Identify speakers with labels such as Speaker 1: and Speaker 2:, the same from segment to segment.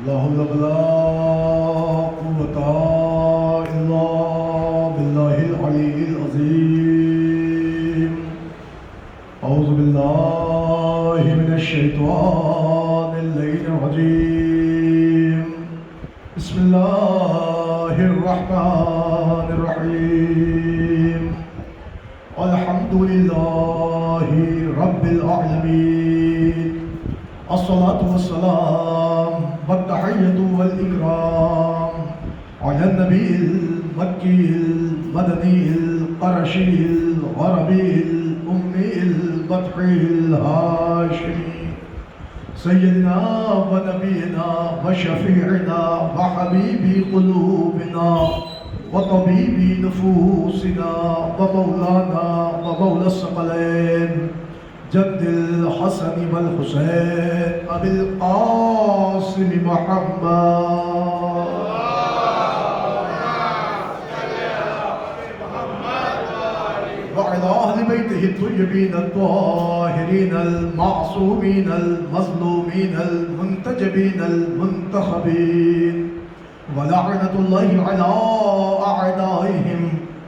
Speaker 1: لا حول ولا قوة إلا بالله العلي العظيم. أعوذ بالله من الشيطان اللعين الرجيم. بسم الله الرحمن الرحيم. الحمد لله رب العالمين. الصلاة والسلام والتحية والإكرام على النبي المكي المدني القرشي العربي الأمي البطحي الهاشمي سيدنا ونبينا وشفيعنا وحبيب قلوبنا وطبيب نفوسنا ومولانا ومولى الثقلين جد الحسن والحسين أبي القاسم محمد وعلى أهل بيته الطيبين الطاهرين المعصومين المظلومين المنتجبين المنتخبين ولعنة الله على أعدائهم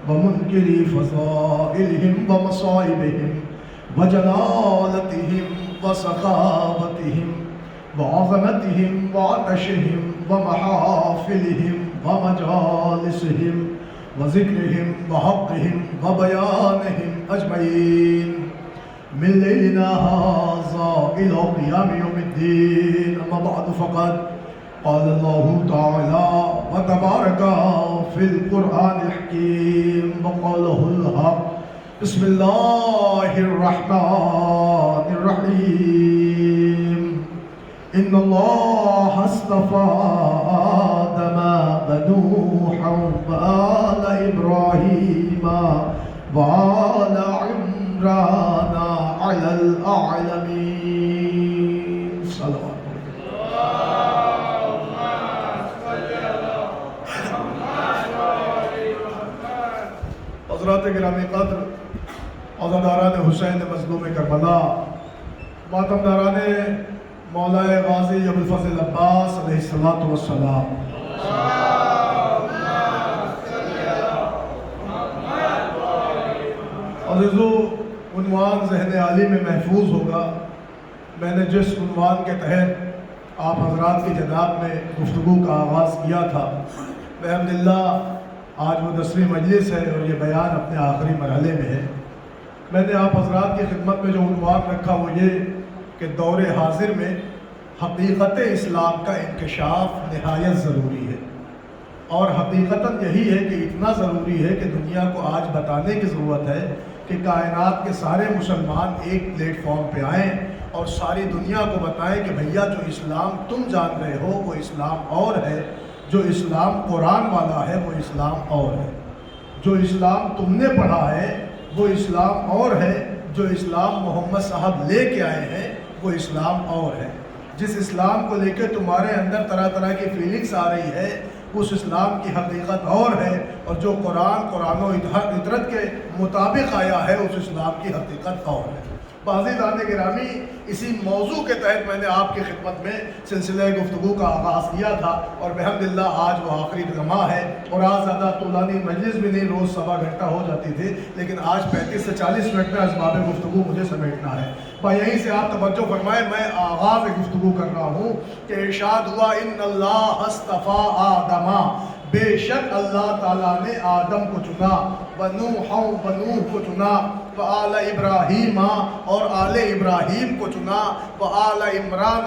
Speaker 1: ومنكري فضائلهم ومصائبهم وجلالتهم وسخاوتهم وعظمتهم وعطشهم ومحافلهم ومجالسهم وذكرهم وحقهم وبيانهم أجمعين من ليلنا هذا إلى قيام يوم الدين. أما بعد فقد قال الله تعالى وتبارك في القرآن الحكيم وقاله الحق. بسم الله الرحمن الرحيم. إن الله اصطفى آدم ونوحا وآل إبراهيم وآل عمران على العالمين. صلوات حضرات گرامی قدر، عزاداران حسین مظلوم کربلا، ماتمداران مولا غازی ابوالفضل عباس علیہ السلام، عزیزو، عنوان ذہن عالی میں محفوظ ہوگا. میں نے جس عنوان کے تحت آپ حضرات کی جناب میں گفتگو کا آغاز کیا تھا، بحمداللہ آج وہ 10ویں مجلس ہے اور یہ بیان اپنے آخری مرحلے میں ہے. میں نے آپ حضرات کی خدمت میں جو عنوان رکھا وہ یہ کہ دور حاضر میں حقیقت اسلام کا انکشاف نہایت ضروری ہے، اور حقیقتاً یہی ہے کہ اتنا ضروری ہے کہ دنیا کو آج بتانے کی ضرورت ہے کہ کائنات کے سارے مسلمان ایک پلیٹ فارم پہ آئیں اور ساری دنیا کو بتائیں کہ بھیا جو اسلام تم جان رہے ہو وہ اسلام اور ہے، جو اسلام قرآن والا ہے وہ اسلام اور ہے، جو اسلام تم نے پڑھا ہے وہ اسلام اور ہے، جو اسلام محمد صاحب لے کے آئے ہیں وہ اسلام اور ہے. جس اسلام کو لے کے تمہارے اندر طرح طرح کی فیلنگس آ رہی ہے اس اسلام کی حقیقت اور ہے، اور جو قرآن و عطرت کے مطابق آیا ہے اس اسلام کی حقیقت اور ہے. عزیزان گرامی، اسی موضوع کے تحت میں نے آپ کی خدمت میں سلسلہ گفتگو کا آغاز کیا تھا، اور بحمداللہ آج وہ آخری لمحہ ہے. اور آج زیادہ طولانی مجلس بھی نہیں، روز 1.25 گھنٹہ ہو جاتی تھی، لیکن آج 35 سے 40 منٹ میں اسباب گفتگو مجھے سمیٹنا ہے. یہیں سے آپ توجہ فرمائیں، میں آغاز گفتگو کر رہا ہوں کہ ارشاد ہوا ان اللہ اصطفیٰ آدم، بے شک اللہ تعالیٰ نے آدم کو چنا، ونوح کو چنا، وآل ابراہیم اور آل ابراہیم کو چنا، وآل عمران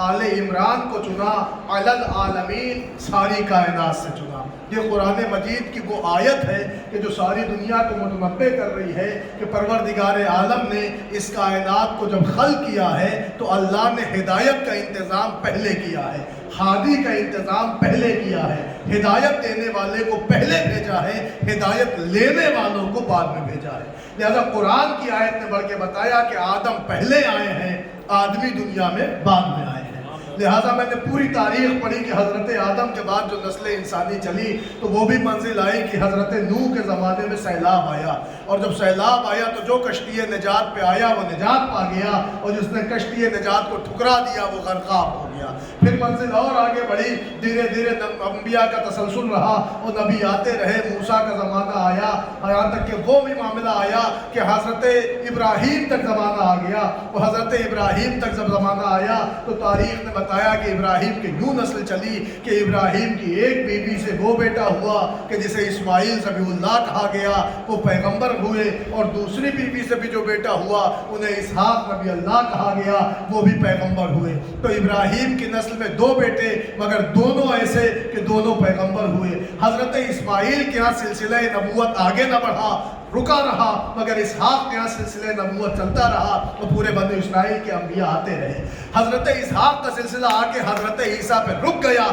Speaker 1: آل عمران کو چنا، علی العالمین ساری کائنات سے چنا. یہ قرآن مجید کی وہ آیت ہے کہ جو ساری دنیا کو متنبع کر رہی ہے کہ پروردگار عالم نے اس کائنات کو جب خلق کیا ہے تو اللہ نے ہدایت کا انتظام پہلے کیا ہے، ہادی کا انتظام پہلے کیا ہے، ہدایت دینے والے کو پہلے بھیجا ہے، ہدایت لینے والوں کو بعد میں بھیجا ہے. لہذا قرآن کی آیت نے بڑھ کے بتایا کہ آدم پہلے آئے ہیں، آدمی دنیا میں بعد میں آئے ہیں. لہٰذا میں نے پوری تاریخ پڑھی کہ حضرت آدم کے بعد جو نسل انسانی چلی تو وہ بھی منزل آئی کہ حضرت نوح کے زمانے میں سیلاب آیا، اور جب سیلاب آیا تو جو کشتی نجات پہ آیا وہ نجات پا گیا، اور جس نے کشتی نجات کو ٹھکرا دیا وہ غرقاب ہو گیا۔ پھر منزل اور آگے بڑھی، دھیرے دھیرے انبیاء کا تسلسل رہا، اور نبی آتے رہے، موسیٰ کا زمانہ آیا، یہاں تک کہ وہ بھی معاملہ آیا کہ حضرت ابراہیم تک زمانہ آ گیا۔ وہ حضرت ابراہیم تک جب زمانہ آیا تو تاریخ نے بتایا کہ ابراہیم کی یوں نسل چلی کہ ابراہیم کی ایک بیوی سے وہ بیٹا ہوا کہ جسے اسماعیل ذبیح اللہ کہا گیا، وہ پیغمبر ہوئے، اور دوسری بیوی سے بھی جو بیٹا ہوا انہیں اسحاق نبی اللہ کہا گیا، وہ بھی پیغمبر ہوئے۔ تو ابراہیم کی نسل میں دو بیٹے، مگر دونوں ایسے کہ دونوں پیغمبر ہوئے۔ حضرت اسماعیل کے ہاں سلسلہ نبوت آگے نہ بڑھا، رکا رہا، مگر اسحاق کے ہاں سلسلہ نبوت چلتا رہا، تو پورے بنی اسرائیل کے انبیاء آتے رہے۔ حضرت اسحاق کا سلسلہ آ کے حضرت عیسیٰ پہ رک گیا،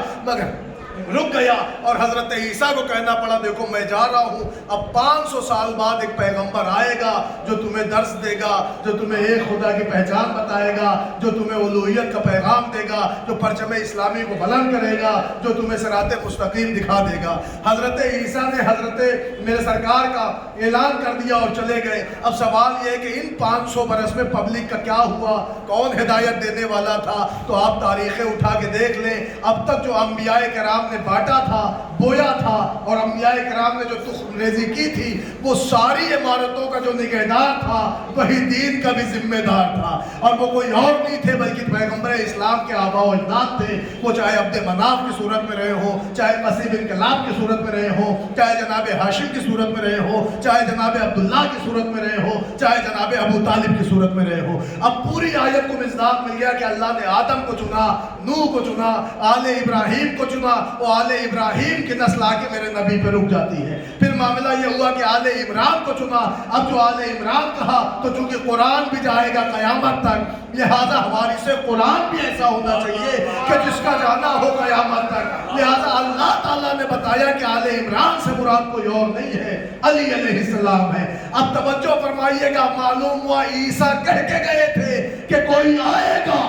Speaker 1: اور حضرت عیسیٰ کو کہنا پڑا دیکھو میں جا رہا ہوں، اب 500 سال بعد ایک پیغمبر آئے گا جو تمہیں درس دے گا، جو تمہیں ایک خدا کی پہچان بتائے گا، جو تمہیں الوہیت کا پیغام دے گا، جو پرچم اسلامی کو بلند کرے گا، جو تمہیں صراط مستقیم دکھا دے گا۔ حضرت عیسیٰ نے حضرت میرے سرکار کا اعلان کر دیا اور چلے گئے۔ اب سوال یہ ہے کہ ان 500 برس میں پبلک کا کیا ہوا، کون ہدایت دینے والا تھا؟ تو آپ تاریخیں اٹھا کے دیکھ لیں، اب تک جو انبیاء کرام نے بانٹا تھا، بویا تھا، اور انبیاء کرام نے جو تخم ریزی کی تھی، وہ ساری عمارتوں کا جو نگہدار تھا وہی دین کا بھی ذمہ دار تھا، اور وہ کوئی اور نہیں تھے بلکہ پیغمبر اسلام کے آباء و اجداد تھے۔ وہ چاہے عبد مناف کی صورت میں رہے ہوں، چاہے مسیح بن کلاب کی صورت میں رہے ہوں، چاہے جناب ہاشم کی صورت میں رہے ہوں، چاہے جناب عبداللہ کی صورت میں رہے ہوں، چاہے جناب ابو طالب کی صورت میں رہے ہوں۔ اب پوری آیت کو مصداق مل گیا کہ اللہ نے آدم کو چنا، نوح کو چنا، آل ابراہیم کو چنا، وہ آل ابراہیم کی نسل آ کے میرے نبی پہ رک جاتی ہے۔ پھر معاملہ یہ ہوا کہ آل عمران کو چنا، اب جو آل عمران کہا تو چونکہ قرآن بھی جائے گا قیامت تک، لہذا ہماری سے قرآن بھی ایسا ہونا چاہیے کہ جس کا جانا ہو قیامت تک۔ لہذا اللہ تعالیٰ نے بتایا کہ آل عمران سے مراد کوئی اور نہیں ہے، علی علیہ السلام ہے۔ اب توجہ فرمائیے گا، معلوم ہوا عیسیٰ کہہ کے گئے تھے کہ کوئی آئے گا،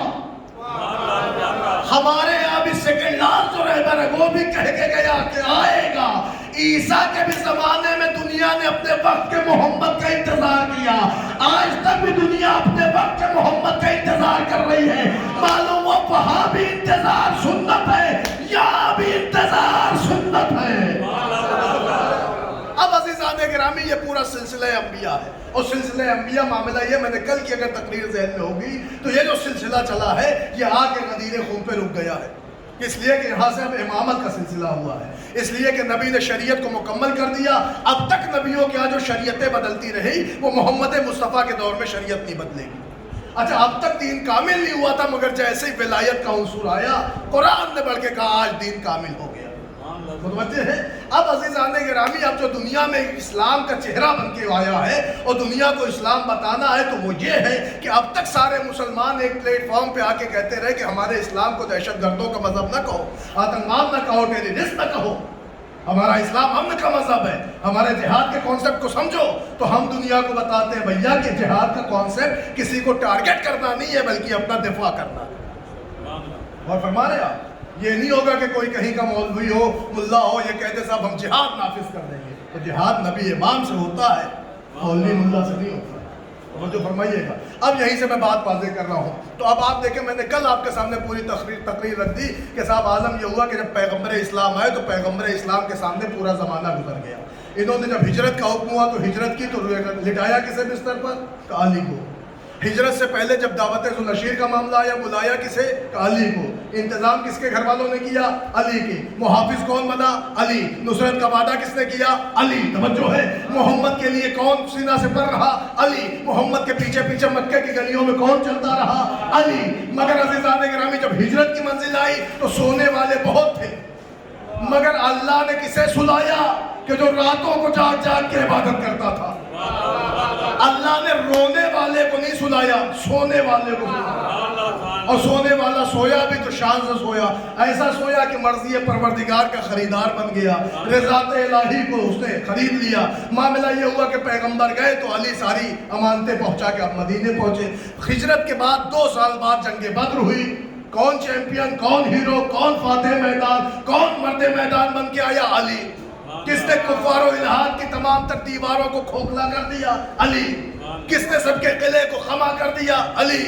Speaker 1: ہمارے یہاں بھی سیکنڈ لاسٹ جو رہبر ہے وہ بھی کہہ کے گیا کہ آئے گا۔ عیسیٰ کے بھی زمانے میں دنیا نے اپنے وقت کے محمد کا انتظار کیا، آج تک بھی دنیا اپنے وقت کے محمد کا انتظار کر رہی ہے۔ معلوم ہوا وہاں بھی انتظار سنت ہے، یہاں بھی انتظار سنت ہے۔ اب عزیزان گرامی یہ پورا سلسلہ انبیاء ہے، اور سلسلہ انبیاء معاملہ یہ، میں نے کل کی اگر تقریر ذہن میں ہوگی تو یہ جو سلسلہ چلا ہے یہ آ کے غدیر خون پہ رک گیا ہے، اس لیے کہ یہاں سے اب امامت کا سلسلہ ہوا ہے، اس لیے کہ نبی نے شریعت کو مکمل کر دیا۔ اب تک نبیوں کے یہاں جو شریعتیں بدلتی رہی وہ محمد مصطفیٰ کے دور میں شریعت نہیں بدلے گی۔ اچھا، اب تک دین کامل نہیں ہوا تھا، مگر جیسے ہی ولایت کا عنصر آیا قرآن نے بڑھ کے کہا آج دین کامل ہو گیا۔ متوجہ ہے؟ اب عزیزان گرامی، اب جو دنیا میں اسلام کا چہرہ بن کے آیا ہے اور دنیا کو اسلام بتانا ہے تو وہ یہ ہے کہ اب تک سارے مسلمان ایک پلیٹ فارم پہ آ کے کہتے رہے کہ ہمارے اسلام کو دہشت گردوں کا مذہب نہ کہو، آتنکواد نہ کہو، ٹیررسٹ نہ کہو، ہمارا اسلام امن کا مذہب ہے، ہمارے جہاد کے کانسیپٹ کو سمجھو۔ تو ہم دنیا کو بتاتے ہیں بھیا کہ جہاد کا کانسیپٹ کسی کو ٹارگٹ کرنا نہیں ہے بلکہ اپنا دفاع کرنا ہے۔ اور فرما رہے آپ، یہ نہیں ہوگا کہ کوئی کہیں کا مولوی ہو، ملا ہو، یہ کہتے صاحب ہم جہاد نافذ کر دیں گے، تو جہاد نبی امام سے ہوتا ہے، مولوی ملا سے نہیں ہوتا۔ توجہ فرمائیے گا۔ اب یہیں سے میں بات واضح کر رہا ہوں، تو اب آپ دیکھیں میں نے کل آپ کے سامنے پوری تقریر رکھ دی کہ صاحب عالم یہ ہوا کہ جب پیغمبر اسلام آئے تو پیغمبر اسلام کے سامنے پورا زمانہ گزر گیا۔ انہوں نے جب ہجرت کا حکم ہوا تو ہجرت کی تو لٹایا کسے بستر پر؟ علی کو۔ ہجرت سے پہلے جب دعوت ذوالنشیر کا معاملہ آیا بلایا کسے؟ علی کو۔ انتظام کس کے گھر والوں نے کیا؟ علی کے۔ محافظ کون بنا؟ علی۔ نصرت کا وعدہ کس نے کیا؟ علی۔ توجہ ہے، محمد کے لیے کون سینہ سے پر رہا؟ علی۔ محمد کے پیچھے پیچھے مکہ کی گلیوں میں کون چلتا رہا؟ علی۔ مگر عزیزان گرامی جب ہجرت کی منزل آئی تو سونے والے بہت تھے، مگر اللہ نے کسے سلایا کہ جو راتوں کو جاگ جاگ کے عبادت کرتا تھا۔ اللہ نے رونے والے کو نہیں سلایا، سونے والے کو سلایا، اور سونے والا سویا بھی تو شان سے سویا، ایسا سویا کہ مرضی پروردگار کا خریدار بن گیا، رضات الہی کو اس نے خرید لیا۔ معاملہ یہ ہوا کہ پیغمبر گئے تو علی ساری امانتیں پہنچا کے اب مدینے پہنچے۔ ہجرت کے بعد 2 سال بعد جنگ بدر ہوئی، کون چیمپئن, کون ہیرو, کون فاتح میدان, کون مرد میدان بن کے آیا؟ علی. کس نے کفار و الہات کی تمام تر دیواروں کو کھوکھلا کر دیا؟ علی. کس نے سب کے قلعے کو خما کر دیا؟ علی.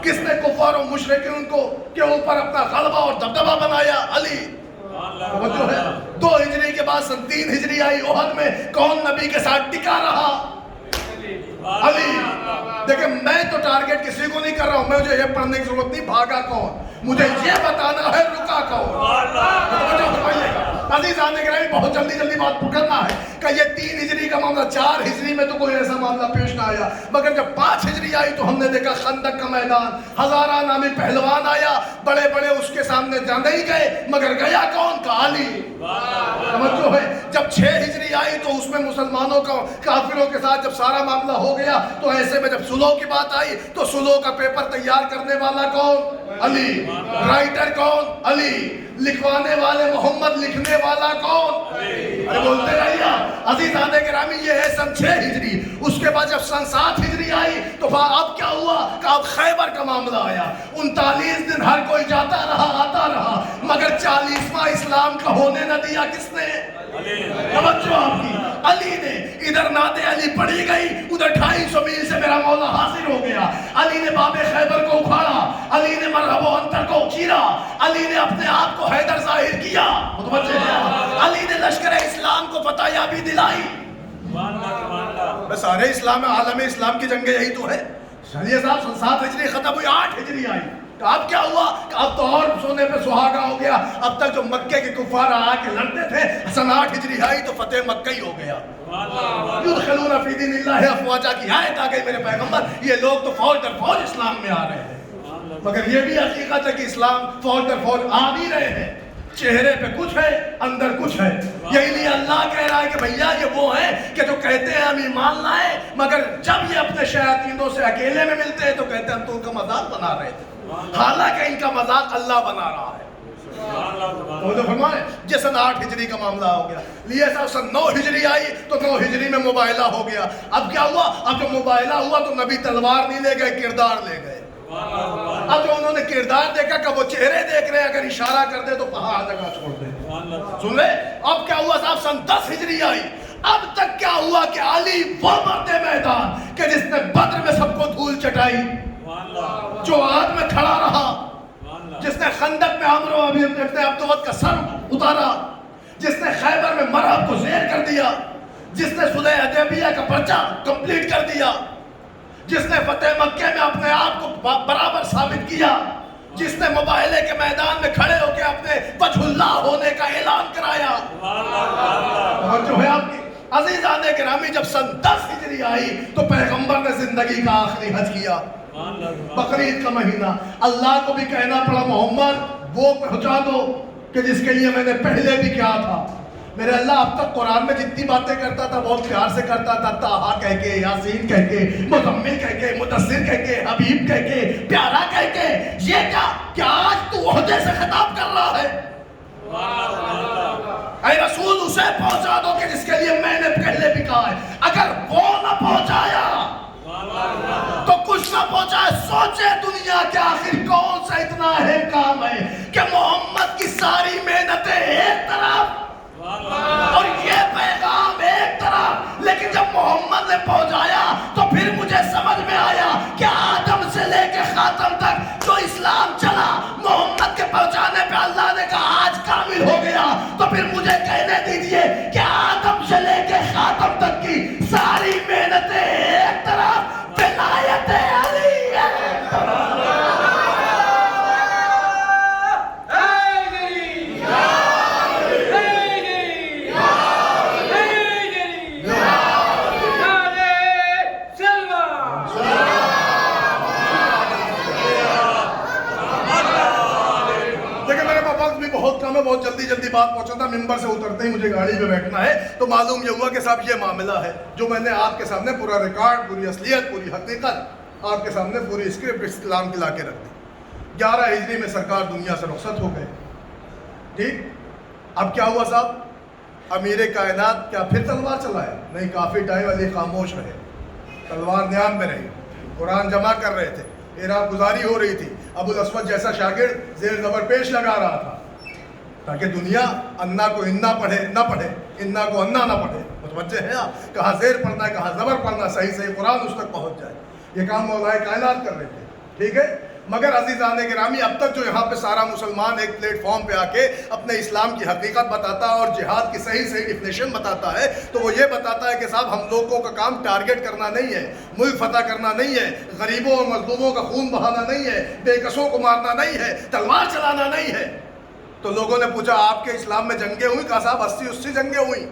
Speaker 1: کس نے کفار و مشرکین کو کے اوپر اپنا غلبہ اور دبدبہ بنایا؟ علی. توجہ ہے. 2 ہجری کے بعد سن 3 ہجری آئی, احد میں کون نبی کے ساتھ ٹکا رہا؟ علی. دیکھیں میں تو ٹارگٹ کسی کو نہیں کر رہا ہوں, مجھے یہ پڑھنے کی ضرورت نہیں بھاگا کون, مجھے یہ بتانا ہے رکا کون. عزیزان گرامی بہت جلدی بات پکڑنا ہے کہ یہ 3 ہجری کا معاملہ, 4 ہجری میں تو کوئی ایسا معاملہ پیش نہ آیا, مگر جب 5 ہجری آئی تو ہم نے دیکھا خندق کا میدان, ہزارہ نامی پہلوان آیا, بڑے بڑے اس کے سامنے نہیں گئے, مگر گیا کون؟ کا علی. سمجھو ہے. جب 6 ہجری آئی تو اس میں مسلمانوں کا کافروں کے ساتھ جب سارا معاملہ ہو گیا, تو ایسے میں جب سلو کی بات آئی تو سلو کا پیپر تیار کرنے والا کون؟ علی. رائٹر کون؟ علی. لکھوانے والے محمد, لکھنے والا کون؟ ارے بولتے رہیے. عزیزان گرامی یہ ہے سن 6 ہجری. اس کے بعد جب سن 7 ہجری آئی تو اب کیا ہوا کہ اب خیبر کا معاملہ آیا. 39 دن ہر کوئی جاتا رہا آتا رہا, مگر 40واں اسلام کا ہونے نہ دیا کس نے؟ توجہ آپ کی. علی نے ادھر نعت علی پڑھی گئی, ادھر 250 میل سے میرا مولا حاضر ہو گیا. علی نے باب خیبر کو اکھاڑا, علی نے مرحب و انتر کو چیرا, علی نے اپنے آپ کو حیدر ظاہر کیا. متوجہ ہے. علی نے لشکر اسلام کو فتح یابی دلائی. سارے اسلام عالم اسلام کی جنگیں یہی تو ہے. چلیے صاحب 7 ہجری ختم ہوئی, 8 ہجری آئی. اب کیا ہوا کہ اب تو اور سونے پہ سہاگا ہو گیا. اب تک جو مکے کے کفار آ کے لڑتے تھے, سن 8 ہجری آئی تو فتح مکہ ہی ہو گیا. یدخلون فی دین اللہ افواجا کی آیت آ گئی میرے پیغمبر. یہ لوگ تو فوج در فوج اسلام میں آ رہے ہیں, مگر یہ بھی حقیقت ہے کہ اسلام فوج در فوج آ نہیں رہے ہیں. چہرے پہ کچھ ہے, اندر کچھ ہے. یہی لیے اللہ کہہ رہا ہے کہ بھیا یہ وہ ہیں کہ جو کہتے ہیں ہم ایمان لائیں, مگر جب یہ اپنے شیاطینوں سے اکیلے میں ملتے ہیں تو کہتے ہیں ہم تو ان کا مذاق بنا رہے تھے, حالانکہ ان کا مذاق اللہ بنا رہا ہے. یہ سن 8 ہجری کا معاملہ ہو گیا. لیے صاحب سن 9 ہجری آئی تو 9 ہجری میں مباہلہ ہو گیا. اب کیا ہوا؟ اب جو مباہلہ ہوا تو نبی تلوار نہیں لے گئے, کردار لے گئے. اب جو انہوں نے کردار دیکھا کہ وہ چہرے دیکھ رہے ہیں, اگر اشارہ کر دے تو پہاڑ جگہ چھوڑ دے. سن لے. اب کیا ہوا صاحب سن 10 ہجری آئی. اب تک کیا ہوا کہ علی وہ مرد میدان کہ جس نے بدر میں سب کو دھول چٹائی, جو آگ میں کھڑا رہا, جس نے خندق میں عمر و ابن عبدود کا سر اتارا, جس نے خیبر میں مرحب کو زیر کر دیا, جس نے صلح حدیبیہ کا پرچہ کمپلیٹ کر دیا, جس نے فتح مکہ میں اپنے آپ کو برابر ثابت کیا, جس نے مباہلے کے میدان میں کھڑے ہو کے اپنے وجہ اللہ ہونے کا اعلان کرایا. جو ہے آپ کی عزیزان گرامی, جب سن 10 ہجری آئی تو پیغمبر نے زندگی کا آخری حج کیا, بقرعید کا مہینہ. اللہ کو بھی کہنا پڑا محمد وہ پہنچا دو کہ جس کے لیے میں نے پہلے بھی کیا تھا. میرے اللہ اب تک قرآن میں جتنی باتیں کرتا تھا بہت پیار سے کرتا تھا, طٰہٰ کہہ کے, یاسین کہہ کے, مزمل کہہ کے, مدثر کہہ کے, حبیب کہہ کے, پیارا کہہ کے. یہ کیا آج تو عہدے سے خطاب کر رہا ہے؟ اے رسول اسے پہنچا دو کہ جس کے لیے میں نے پہلے بھی کہا ہے. اگر وہ نہ پہنچایا تو کچھ نہ پہنچائے. سوچے دنیا کے آخر کون سا اتنا اہم کام ہے کہ محمد کی ساری محنتیں ایک طرف اور یہ پیغام ایک طرف, لیکن جب محمد نے پہنچایا تو پھر مجھے سمجھ میں آیا کہ آدم سے لے کے خاتم تک جو اسلام چلا, محمد کے پہنچانے پہ اللہ نے کہا آج کامل ہو گیا. تو پھر مجھے کہنے دیجئے کہ آدم سے لے کے خاتم تک کی ساری محنتیں ایک طرف, ولایت علی ایک طرف. بہت جلدی بات پہنچا تھا. ممبر سے اترتے ہی مجھے گاڑی پہ بیٹھنا ہے تو معلوم یہ ہوا کہ صاحب یہ معاملہ ہے جو میں نے آپ کے سامنے پورا ریکارڈ, پوری اصلیت, پوری حقیقت آپ کے سامنے پوری اسکرپٹ اسلام کی لا کے رکھ دی. 11 ہجری میں سرکار دنیا سے رخصت ہو گئے. ٹھیک. اب کیا ہوا صاحب؟ امیر کائنات کیا پھر تلوار چلائے؟ نہیں, کافی ٹائم علی خاموش رہے, تلوار نیام میں رہی, قرآن جمع کر رہے تھے, اعراب گزاری ہو رہی تھی. ابو الاسود جیسا شاگرد زیر زبر پیش لگا رہا تھا تاکہ دنیا انا کو انا پڑھے نہ پڑھے، انا کو انا نہ پڑھے. متوجہ ہے آپ؟ کہاں زیر پڑھنا ہے کہاں زبر پڑھنا، صحیح صحیح قرآن اس تک پہنچ جائے. یہ کام مولا کائنات کر رہے تھے. ٹھیک ہے. مگر عزیزان گرامی اب تک جو یہاں پہ سارا مسلمان ایک پلیٹ فارم پہ آ کے اپنے اسلام کی حقیقت بتاتا ہے اور جہاد کی صحیح صحیح ڈیفینیشن بتاتا ہے تو وہ یہ بتاتا ہے کہ صاحب ہم لوگوں کا کام ٹارگٹ کرنا نہیں ہے، ملک فتح کرنا نہیں ہے، غریبوں اور مظلوموں کا خون بہانا نہیں ہے، بے کسوں کو مارنا نہیں ہے، تلوار چلانا نہیں ہے. تو لوگوں نے پوچھا آپ کے اسلام میں جنگیں ہوئی؟ کہا صاحب 80 جنگیں ہوئی.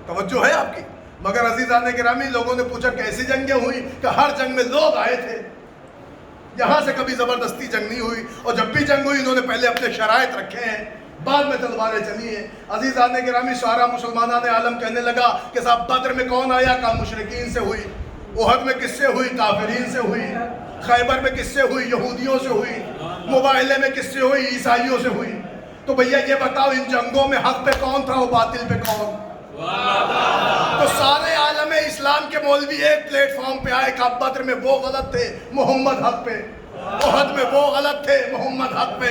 Speaker 1: توجہ ہے آپ کی؟ مگر عزیزان گرامی لوگوں نے پوچھا کیسی جنگیں ہوئی؟ کہ ہر جنگ میں لوگ آئے تھے، یہاں سے کبھی زبردستی جنگ نہیں ہوئی، اور جب بھی جنگ ہوئی انہوں نے پہلے اپنے شرائط رکھے ہیں، بعد میں تلواریں چلی ہیں. عزیزان گرامی سارا مسلمانان عالم کہنے لگا کہ صاحب بدر میں کون آیا؟ کہا مشرکین سے ہوئی. احد میں کس سے ہوئی؟ کافرین سے ہوئی. خیبر میں کس سے ہوئی؟ یہودیوں سے ہوئی. مباہلے میں کس سے ہوئی؟ عیسائیوں سے ہوئی. تو بھیا یہ بتاؤ ان جنگوں میں حق پہ کون تھا اور باطل پہ کون؟ تو سارے عالم اسلام کے مولوی ایک پلیٹ فارم پہ آئے کہ بدر میں وہ غلط تھے، محمد حق پہ. احد میں وہ غلط تھے، محمد حق پہ.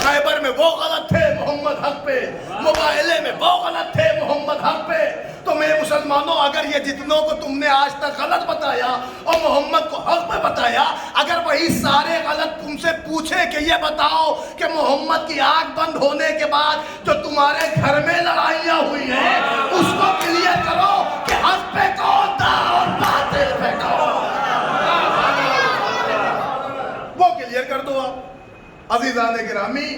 Speaker 1: خیبر میں وہ غلط تھے، محمد حق پہ. مباہلے میں وہ غلط تھے، محمد حق پہ. تو میرے مسلمانوں اگر یہ جتنوں کو تم نے آج تک غلط بتایا اور محمد کو حق پہ بتایا، اگر وہی سارے غلط تم سے پوچھے کہ یہ بتاؤ کہ محمد کی آنکھ بند ہونے کے بعد جو تمہارے گھر میں لڑائیاں ہوئی ہیں اس کو کلیئر کرو کہ حق پہ کون تھا اور باطل پہ کون؟ وہ کلیئر کر دو آپ. عزیزان گرامی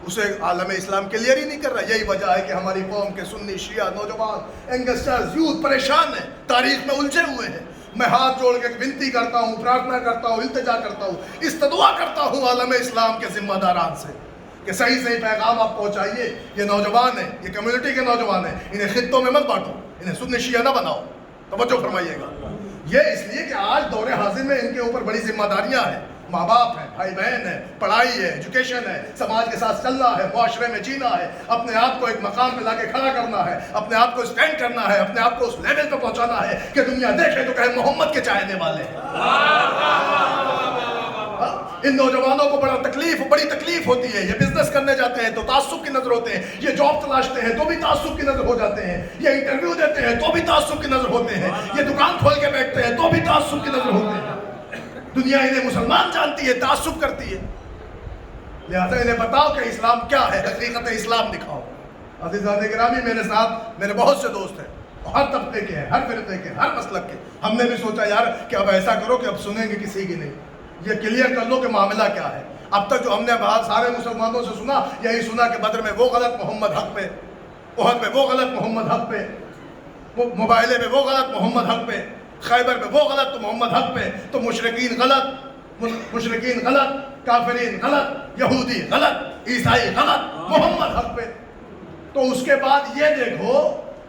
Speaker 1: اسے عالم اسلام کلیئر ہی نہیں کر رہا. یہی وجہ ہے کہ ہماری قوم کے سنی شیعہ نوجوان ینگسٹرز یوتھ پریشان ہیں، تاریخ میں الجھے ہوئے ہیں. میں ہاتھ جوڑ کے ونتی کرتا ہوں، پرارتھنا کرتا ہوں، التجا کرتا ہوں، استدعا کرتا ہوں عالم اسلام کے ذمہ داران سے کہ صحیح صحیح پیغام آپ پہنچائیے. یہ نوجوان ہیں، یہ کمیونٹی کے نوجوان ہیں، انہیں خطوں میں مت بانٹو، انہیں سنی شیعہ نہ بناؤ. توجہ فرمائیے گا. یہ اس لیے کہ آج دور حاضر میں ان کے اوپر بڑی ذمہ داریاں ہیں. ماں باپ ہیں، بھائی بہن ہیں، پڑھائی ہے، ایجوکیشن ہے، سماج کے ساتھ چلنا ہے، معاشرے میں جینا ہے، اپنے آپ کو ایک مقام پہ لا کے کھڑا کرنا ہے، اپنے آپ کو اسٹینڈ کرنا ہے، اپنے آپ کو اس لیول پہ پہنچانا ہے کہ دنیا دیکھے تو کہے محمد کے چاہنے والے ہیں. ان نوجوانوں کو بڑی تکلیف ہوتی ہے. یہ بزنس کرنے جاتے ہیں تو تعصب کی نظر ہوتے ہیں، یہ جاب تلاشتے ہیں تو بھی تعصب کی نظر ہو جاتے ہیں، یہ انٹرویو دیتے ہیں تو بھی تعصب کی نظر ہوتے ہیں، یہ دکان کھول کے بیٹھتے ہیں تو بھی تعصب کی نظر ہوتے ہیں. دنیا انہیں مسلمان جانتی ہے، تعصب کرتی ہے. لہذا انہیں بتاؤ کہ اسلام کیا ہے، حقیقت اسلام دکھاؤ. عزیزان گرامی میرے ساتھ میرے بہت سے دوست ہیں، ہر طبقے کے ہیں، ہر فرقے کے، ہر مسلک کے. ہم نے بھی سوچا یار کہ اب ایسا کرو کہ اب سنیں گے کسی کی نہیں، یہ کلیئر کر لو کہ معاملہ کیا ہے. اب تک جو ہم نے بہت سارے مسلمانوں سے سنا یہی سنا کہ بدر میں وہ غلط محمد حق پہ، احد میں وہ غلط محمد حق پہ، مباہلے میں وہ غلط محمد حق پہ، خیبر میں وہ غلط تو محمد حق پہ. تو مشرکین غلط، کافرین غلط، یہودی غلط، عیسائی غلط، محمد حق پہ. تو اس کے بعد یہ دیکھو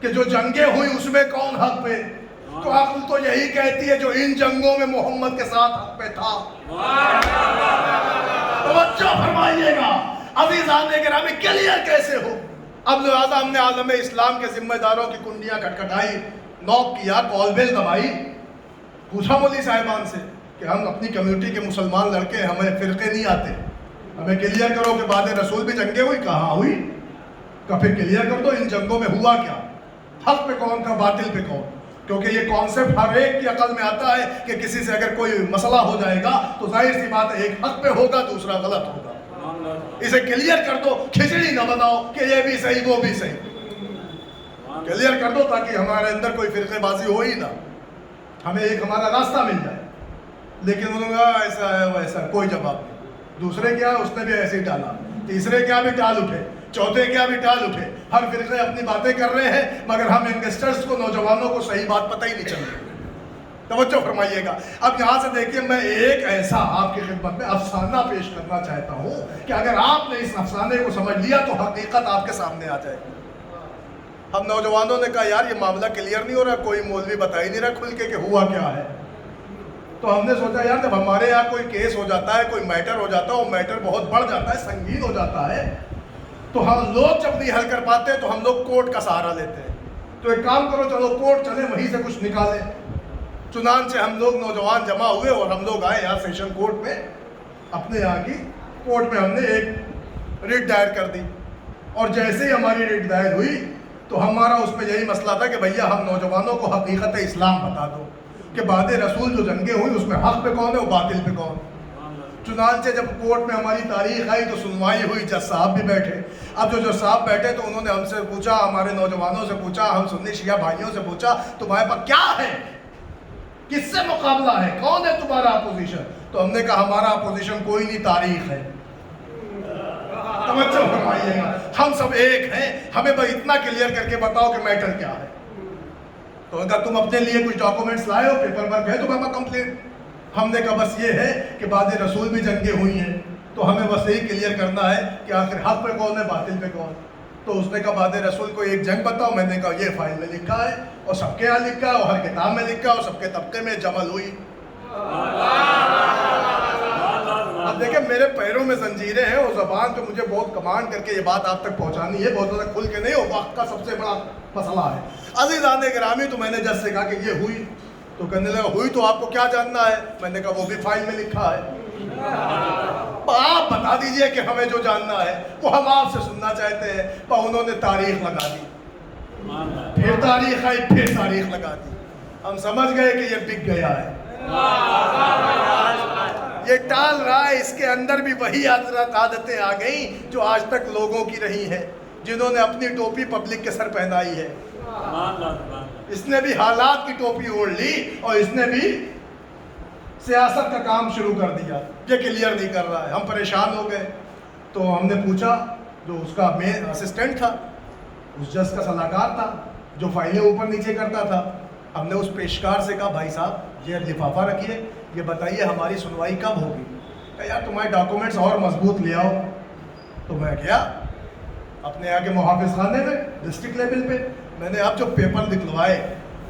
Speaker 1: کہ جو جنگیں ہوئی اس میں کون حق پہ؟ تو عقل تو یہی کہتی ہے جو ان جنگوں میں محمد کے ساتھ حق پہ تھا. توجہ فرمائیے گا. عزیزان گرامی کلیئر کیسے ہو؟ اب لہٰذا ہم نے عالم اسلام کے ذمہ داروں کی کنڈیاں کھٹکھٹائی، نوک کیا، کال بیل دبائی، پوچھا مولوی صاحبان سے کہ ہم اپنی کمیونٹی کے مسلمان لڑکے، ہمیں فرقے نہیں آتے، ہمیں کلیئر کرو کہ بعد رسول بھی جنگیں ہوئی؟ کہاں ہوئی؟ کہ پھر کلیئر کر دو ان جنگوں میں ہوا کیا، حق پہ کون تھا، باطل پہ کون. کیونکہ یہ کانسیپٹ ہر ایک کی عقل میں آتا ہے کہ کسی سے اگر کوئی مسئلہ ہو جائے گا تو ظاہر سی بات ہے ایک حق پہ ہوگا دوسرا غلط ہوگا. اسے کلیئر کر دو، کھچڑی نہ بناؤ کہ یہ بھی صحیح وہ بھی صحیح. کلیئر کر دو تاکہ ہمارے اندر کوئی فرقے بازی ہو ہی نہ، ہمیں ایک ہمارا راستہ مل جائے. لیکن انہوں نے کہا ایسا ہے ویسا، کوئی جواب نہیں. دوسرے کیا اس نے بھی ایسے ہی ڈالا، تیسرے کیا بھی ٹال اٹھے، چوتھے کیا بھی ٹال اٹھے. ہر فرقے اپنی باتیں کر رہے ہیں مگر ہم ینگسٹرز کو، نوجوانوں کو صحیح بات پتہ ہی نہیں چل رہی. توجہ فرمائیے گا. اب یہاں سے دیکھیے میں ایک ایسا آپ کی خدمت میں افسانہ پیش کرنا چاہتا ہوں کہ اگر آپ نے اس افسانے کو سمجھ لیا تو حقیقت آپ کے سامنے آ جائے گی. ہم نوجوانوں نے کہا یار یہ معاملہ کلیئر نہیں ہو رہا، کوئی مولوی بتا ہی نہیں رہا کھل کے کہ ہوا کیا ہے. تو ہم نے سوچا یار جب ہمارے یہاں کوئی کیس ہو جاتا ہے، کوئی میٹر ہو جاتا ہے، وہ میٹر بہت بڑھ جاتا ہے، سنگین ہو جاتا ہے، تو ہم لوگ جب نہیں حل کر پاتے تو ہم لوگ کورٹ کا سہارا لیتے ہیں. تو ایک کام کرو، چلو کورٹ چلیں، وہیں سے کچھ نکالیں. چنانچہ ہم لوگ نوجوان جمع ہوئے اور ہم لوگ آئے یہاں سیشن کورٹ میں. اپنے یہاں کی کورٹ میں ہم نے ایک ریٹ دائر کر دی، اور جیسے ہی ہماری ریٹ دائر ہوئی تو ہمارا اس میں یہی مسئلہ تھا کہ بھیا ہم نوجوانوں کو حقیقت اسلام بتا دو کہ بعد رسول جو جنگیں ہوئی اس میں حق پہ کون ہے اور باطل پہ کون. چنانچہ جب کورٹ میں ہماری تاریخ آئی تو سنوائی ہوئی، جج صاحب بھی بیٹھے. اب جو جج صاحب بیٹھے تو انہوں نے ہم سے پوچھا، ہمارے نوجوانوں سے پوچھا، ہم سنی شیعہ بھائیوں سے پوچھا تمہارے پاس کیا ہے، کس سے مقابلہ ہے، کون ہے تمہارا اپوزیشن؟ تو ہم نے کہا ہمارا اپوزیشن کوئی نہیں، تاریخ ہے. توجہ فرمائیے گا، ہم سب ایک ہیں، ہمیں بس اتنا کلیئر کر کے بتاؤ کہ میٹر کیا ہے. تو ان کا تم اپنے لیے کچھ ڈاکومنٹس لائے ہو، پیپر ورک ہے تمہارا کمپلیٹ؟ ہم نے کہا بس یہ ہے کہ بعد رسول بھی جنگیں ہوئی ہیں، تو ہمیں بس یہی کلیئر کرنا ہے کہ آخر حق پہ کون ہے باطل پہ کون. تو اس نے کہا بعد رسول کو ایک جنگ بتاؤ. میں نے کہا یہ فائل میں لکھا ہے اور سب کے یہاں لکھا ہے اور ہر کتاب میں لکھا ہے اور سب کے طبقے میں جمل ہوئی. اب دیکھیں میرے پیروں میں زنجیریں ہیں اور زبان پہ مجھے بہت کمانڈ کر کے یہ بات آپ تک پہنچانی ہے، بہت زیادہ کھل کے نہیں ہو، وقت کا سب سے بڑا مسئلہ ہے. عزیزان گرامی، تو میں نے جج سے کہا کہ یہ ہوئی، تو کہنے لگا ہوئی تو آپ کو کیا جاننا ہے؟ میں نے کہا وہ بھی فائل میں لکھا ہے. آپ بتا دیجئے کہ ہمیں جو جاننا ہے وہ ہم آپ سے سننا چاہتے ہیں. انہوں نے تاریخ لگا دی، پھر تاریخ آئی، پھر تاریخ لگا دی. ہم سمجھ گئے کہ یہ بک گیا ہے، یہ ٹال رہا ہے. اس کے اندر بھی وہی عادتیں آ گئیں جو آج تک لوگوں کی رہی ہیں، جنہوں نے اپنی ٹوپی پبلک کے سر پہنائی ہے. اس نے بھی حالات کی ٹوپی اوڑھ لی اور اس نے بھی سیاست کا کام شروع کر دیا. یہ کلیئر نہیں کر رہا ہے. ہم پریشان ہو گئے. تو ہم نے پوچھا، جو اس کا مین اسسٹنٹ تھا، اس جج کا صلاحکار تھا جو فائلیں اوپر نیچے کرتا تھا، ہم نے اس پیشکار سے کہا بھائی صاحب یہ لفافہ رکھیے، یہ بتائیے ہماری سنوائی کب ہوگی؟ کہ یار تمہارے ڈاکومنٹس اور مضبوط لے آؤ. تو میں گیا اپنے یہاں کے محافظ خانے میں ڈسٹرکٹ لیول پہ، میں نے اب جو پیپر نکلوائے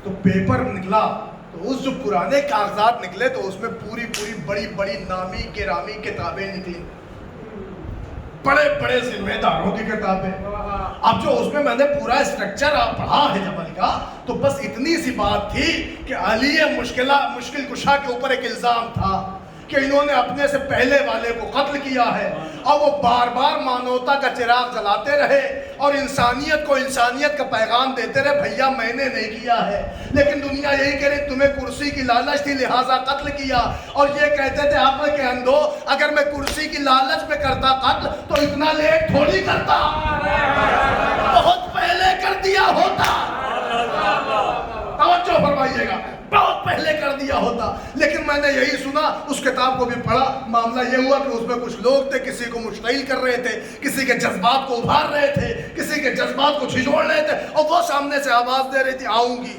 Speaker 1: تو پیپر نکلا تو اس جو پرانے کاغذات نکلے تو اس میں پوری بڑی بڑی نامی گرامی کتابیں نکلی، بڑے بڑے ذمہ داروں کی کتابیں. اب جو اس میں نے پورا اسٹرکچر پڑھا ہے جمل کا، تو بس اتنی سی بات تھی کہ علی مشکل کشا کے اوپر ایک الزام تھا کہ انہوں نے اپنے سے پہلے والے کو قتل کیا ہے، اور وہ بار بار مانوتا کا چراغ جلاتے رہے اور انسانیت کو انسانیت کا پیغام دیتے رہے، بھیا میں نے نہیں کیا ہے، لیکن دنیا یہی کہہ رہی تمہیں کرسی کی لالچ تھی لہٰذا قتل کیا. اور یہ کہتے تھے عقل کے اندھو اگر میں کرسی کی لالچ میں کرتا قتل تو اتنا لیٹ تھوڑی کرتا، بہت پہلے کر دیا ہوتا. توجہ فرمائیے گا، بہت پہلے کر دیا ہوتا. لیکن میں نے یہی سنا، اس کتاب کو بھی پڑھا. معاملہ یہ ہوا کہ اس میں کچھ لوگ تھے کسی کو مشتعل کر رہے تھے، کسی کے جذبات کو ابھار رہے تھے، کسی کے جذبات کو جھنجھوڑ رہے تھے، اور وہ سامنے سے آواز دے رہی تھی آؤں گی،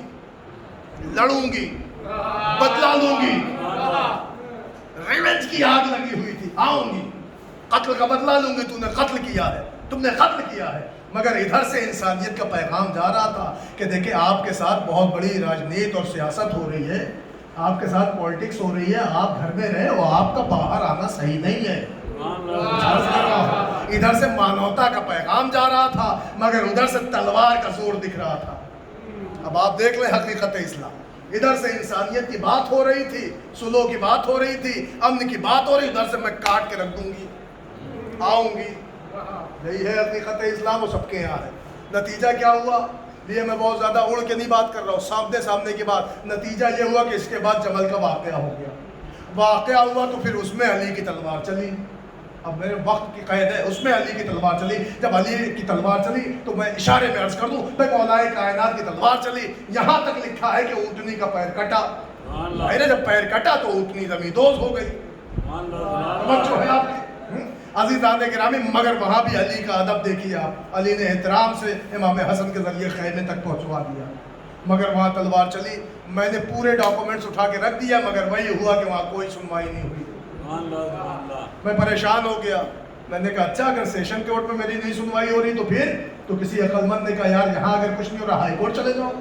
Speaker 1: لڑوں گی، بدلہ لوں گی. ریونج کی آگ لگی ہوئی تھی، آؤں گی، قتل کا بدلہ لوں گی، تم نے قتل کیا ہے، تم نے قتل کیا ہے. مگر ادھر سے انسانیت کا پیغام جا رہا تھا کہ دیکھیں آپ کے ساتھ بہت بڑی راجنیت اور سیاست ہو رہی ہے، آپ کے ساتھ پولیٹکس ہو رہی ہے، آپ گھر میں رہے اور آپ کا باہر آنا صحیح نہیں ہے. ادھر سے مانوتا کا پیغام جا رہا تھا مگر ادھر سے تلوار کا زور دکھ رہا تھا. اب آپ دیکھ لیں حقیقت اسلام، ادھر سے انسانیت کی بات ہو رہی تھی، صلح کی بات ہو رہی تھی، امن کی بات ہو رہی، ادھر سے میں کاٹ کے رکھ دوں گی، آؤں گی. یہی ہے حقیقت اسلام، وہ سب کے یہاں ہے. نتیجہ کیا ہوا؟ یہ میں بہت زیادہ اڑ کے نہیں بات کر رہا ہوں، سامنے کی بات. نتیجہ یہ ہوا کہ اس کے بعد جمل کا واقعہ ہو گیا. واقعہ ہوا تو پھر اس میں علی کی تلوار چلی. اب میرے وقت کی قید ہے، اس میں علی کی تلوار چلی. جب علی کی تلوار چلی تو میں اشارے میں عرض کر دوں بھائی مولا کائنات کی تلوار چلی. یہاں تک لکھا ہے کہ اونٹنی کا پیر کٹا. میں نے جب پیر کٹا تو اونٹنی زمین دوز ہو گئی. توجہ ہے آپ کی عزیزان گرامی. مگر وہاں بھی علی کا ادب دیکھیے آپ، علی نے احترام سے امام حسن کے ذریعے خیمے تک پہنچوا دیا. مگر وہاں تلوار چلی. میں نے پورے ڈاکومنٹس اٹھا کے رکھ دیا مگر وہی ہوا کہ وہاں کوئی سنوائی نہیں ہوئی. میں پریشان ہو گیا. میں نے کہا اچھا اگر سیشن کورٹ میں میری نہیں سنوائی ہو رہی تو پھر تو کسی عقل مند نے کہا یار یہاں اگر کچھ نہیں ہو رہا ہائی کورٹ چلے جاؤ.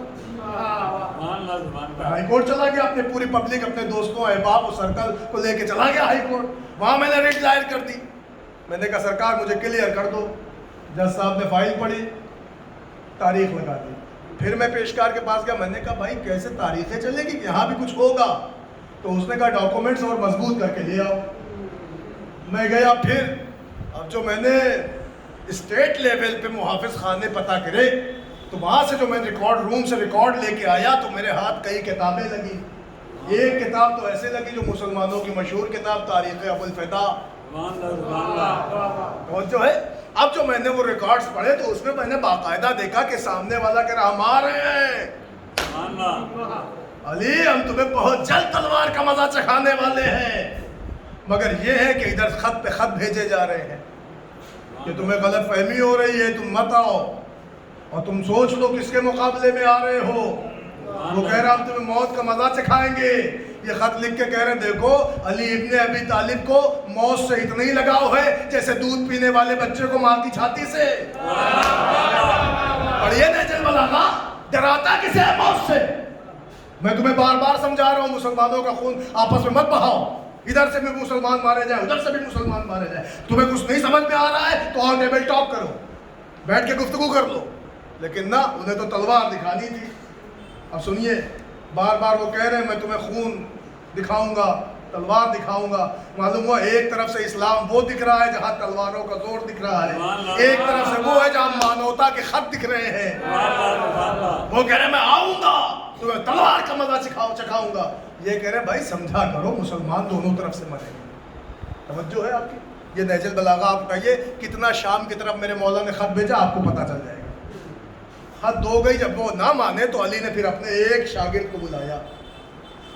Speaker 1: ہائی کورٹ چلا گیا، اپنے پوری پبلک اپنے دوستوں احباب اور سرکل کو لے کے چلا گیا ہائی کورٹ. وہاں میں نے ریٹ دائر کر دی. میں نے کہا سرکار مجھے کلیئر کر دو. جج صاحب نے فائل پڑھی، تاریخ لگا دی. پھر میں پیشکار کے پاس گیا. میں نے کہا بھائی کیسے تاریخیں چلے گی، یہاں بھی کچھ ہوگا. تو اس نے کہا ڈاکومنٹس اور مضبوط کر کے لے آؤ. میں گیا پھر اب جو میں نے اسٹیٹ لیول پہ محافظ خانے پتہ کرے تو وہاں سے جو میں ریکارڈ روم سے ریکارڈ لے کے آیا تو میرے ہاتھ کئی کتابیں لگی. ایک کتاب تو ایسے لگی جو مسلمانوں کی مشہور کتاب تاریخ ابوالفدا جو ہے. اب جو میں نے وہ ریکارڈز پڑھے تو اس میں نے باقاعدہ دیکھا کہ سامنے والا کہہ رہا ہمارے ہیں علی ہم تمہیں بہت جلد تلوار کا مزہ چکھانے والے ہیں، مگر یہ ہے کہ ادھر خط پہ خط بھیجے جا رہے ہیں کہ تمہیں غلط فہمی ہو رہی ہے، تم مت آؤ اور تم سوچ لو کس کے مقابلے میں آ رہے ہو. وہ کہہ رہا ہم تمہیں موت کا مزہ چکھائیں گے. یہ خط لکھ کے کہہ رہے ہیں دیکھو علی ابن ابی طالب کو موت سے اتنا ہی لگاؤ ہے جیسے دودھ پینے والے بچے کو ماں کی چھاتی سے. پڑھیے نہج البلاغہ، ڈراتا کسے ہے موت سے؟ میں تمہیں بار بار سمجھا رہا ہوں مسلمانوں کا خون آپس میں مت بہاؤ. ادھر سے بھی مسلمان مارے جائیں، ادھر سے بھی مسلمان مارے جائیں. تمہیں کچھ نہیں سمجھ میں آ رہا ہے تو اور ٹیبل ٹاک کرو، بیٹھ کے گفتگو کر لو. لیکن نہ، انہیں تو تلوار دکھانی تھی. اب سنیے، بار بار وہ کہہ رہے ہیں میں تمہیں خون دکھاؤں گا، تلوار دکھاؤں گا. معلوم ہوا ایک طرف سے اسلام وہ دکھ رہا ہے جہاں تلواروں کا زور دکھ رہا ہے، ایک طرف سے وہ ہے جہاں مانوتا کے خط دکھ رہے ہیں. وہ کہہ رہے ہیں میں آؤں گا تمہیں تلوار کا مزہ چکھاؤں گا. یہ کہہ رہے بھائی سمجھا کرو مسلمان دونوں طرف سے مریں گے. توجہ ہے آپ کی؟ یہ نہج البلاغہ آپ کہیے کتنا شام کی طرف میرے مولا نے خط بھیجا، آپ کو پتہ چل جائے گا. حد ہو گئی. جب وہ نہ مانے تو علی نے پھر اپنے ایک شاگرد کو بلایا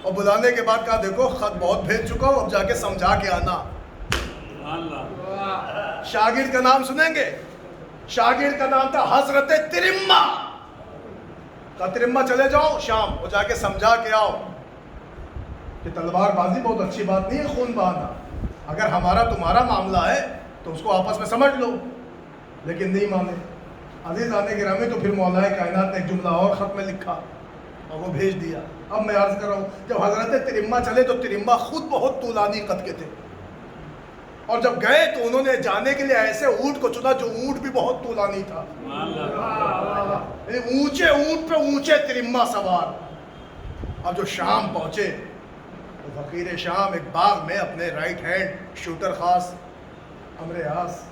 Speaker 1: اور بلانے کے بعد کہا دیکھو خط بہت بھیج چکا ہوں، اب جا کے سمجھا کے آنا. شاگرد کا نام سنیں گے؟ شاگرد کا نام تھا حضرت ترمہ. کہا ترمہ چلے جاؤ شام اور جا کے سمجھا کے آؤ کہ تلوار بازی بہت اچھی بات نہیں ہے، خون بہانا. اگر ہمارا تمہارا معاملہ ہے تو اس کو آپس میں سمجھ لو. لیکن نہیں مانے. عزیزان گرامی تو پھر مولا کائنات نے ایک جملہ اور خط میں لکھا اور وہ بھیج دیا. اب میں عرض کر رہا ہوں جب حضرت ترمہ چلے تو ترمہ خود بہت طولانی قد کے تھے، اور جب گئے تو انہوں نے جانے کے لیے ایسے اونٹ کو چنا جو اونٹ بھی بہت طولانی تھا، یعنی اونچے اونٹ پہ اونچے ترمہ سوار. اب جو شام پہنچے تو فقیر شام ایک باغ میں اپنے رائٹ ہینڈ شوٹر خاص امر آس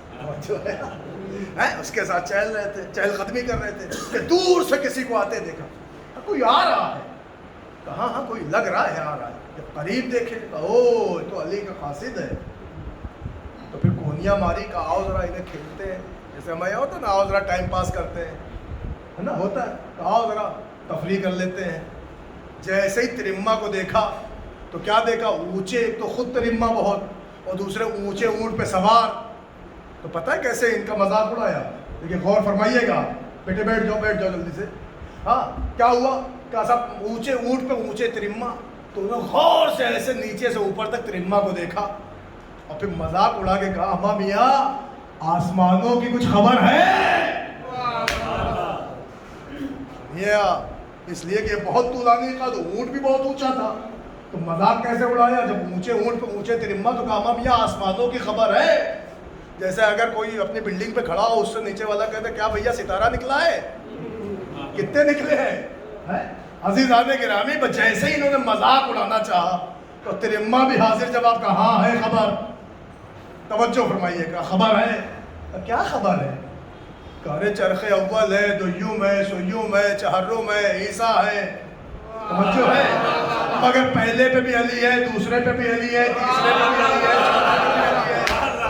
Speaker 1: اس کے ساتھ چہل قدمی کر رہے تھے کہ دور سے کسی کو آتے دیکھا. کوئی آ رہا ہے، کہاں ہاں کوئی لگ رہا ہے آ رہا ہے. جب قریب دیکھے او تو علی کا قاصد ہے. تو پھر کونیاں ماری کہ آؤ ذرا انہیں کھیلتے ہیں، جیسے ہمارے ہوتا ہے نا آؤ ذرا ٹائم پاس کرتے ہیں، ہے نا ہوتا ہے کہ آؤ ذرا تفریح کر لیتے ہیں. جیسے ہی ترمہ کو دیکھا تو کیا دیکھا؟ اونچے، ایک تو خود ترمہ بہت اور دوسرے اونچے اونٹ پہ سوار. تو پتہ ہے کیسے ان کا مذاق اڑایا؟ لیکن غور فرمائیے گا. بیٹے بیٹھ جاؤ جلدی سے. ہاں کیا ہوا کہ سب اونچے اونٹ پہ اونچے ترمہ. تو انہوں نے غور سے ایسے نیچے سے اوپر تک ترمہ کو دیکھا اور پھر مذاق اڑا کے کہا اما میاں آسمانوں کی کچھ خبر ہے؟ اس لیے کہ بہت طولانی تھا تو اونٹ بھی بہت اونچا تھا. تو مذاق کیسے اڑایا؟ جب اونچے اونٹ پہ اونچے ترمہ تو کہا اما میاں آسمانوں کی خبر ہے. جیسے اگر کوئی اپنی بلڈنگ پہ کھڑا ہو، اس سے نیچے والا کہتا ہے کیا بھیا ستارہ نکلا ہے؟ کتنے نکلے ہیں؟ عزیزان گرامی جیسے ہی انہوں نے مذاق اڑانا چاہا تو ترمہ بھی حاضر جواب کہا ہاں ہے خبر. توجہ فرمائیے گا. خبر ہے؟ کیا خبر ہے؟ کارے چرخ اول ہے، دویوم ہے، سویوم ہے، چہرم ہے، عیسیٰ ہے. توجہ ہے؟ مگر پہلے پہ بھی علی ہے، دوسرے پہ بھی علی ہے، تیسرے پہ بھی علی ہے، چوتھے پہ بھی علی ہے.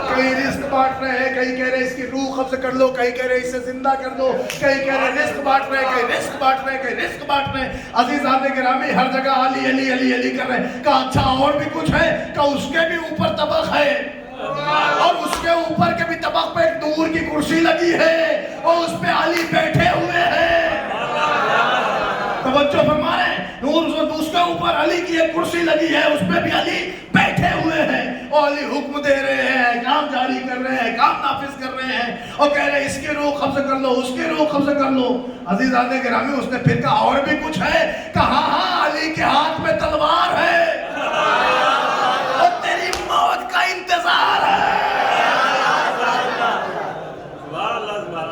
Speaker 1: کئی رزق بانٹ رہے ہیں، کئی کہہ رہے اس کی روح قبض کر لو، کئی کہہ رہے اسے زندہ کر دو، کئی کہہ رہے رزق بانٹ رہے ہیں، کئی رزق بانٹ رہے ہیں، کئی رزق بانٹ رہے ہیں. عزیزان گرامی ہر جگہ علی علی علی علی کر رہے ہیں. کہا اچھا اور بھی کچھ ہے؟ کہ اس کے بھی اوپر طبق ہے اور اس کے اوپر کے بھی طبق پہ ایک نور کی کرسی لگی ہے اور اس پہ علی بیٹھے ہوئے ہیں. توجہ فرما رہے ہیں. اس کے اوپر علی کی ایک کرسی لگی ہے، اس پہ بھی علی بیٹھے ہوئے ہیں اور علی حکم دے رہے ہیں، کام جاری کر رہے ہیں، کام نافذ کر رہے ہیں اور کہہ رہے ہیں اس کی روح قبض کر لو، اس کی روح قبض کر لو. عزیزان گرامی اس نے پھر کہا اور بھی کچھ ہے؟ کہا ہاں علی کے ہاتھ میں تلوار ہے اور تیری موت کا انتظار ہے.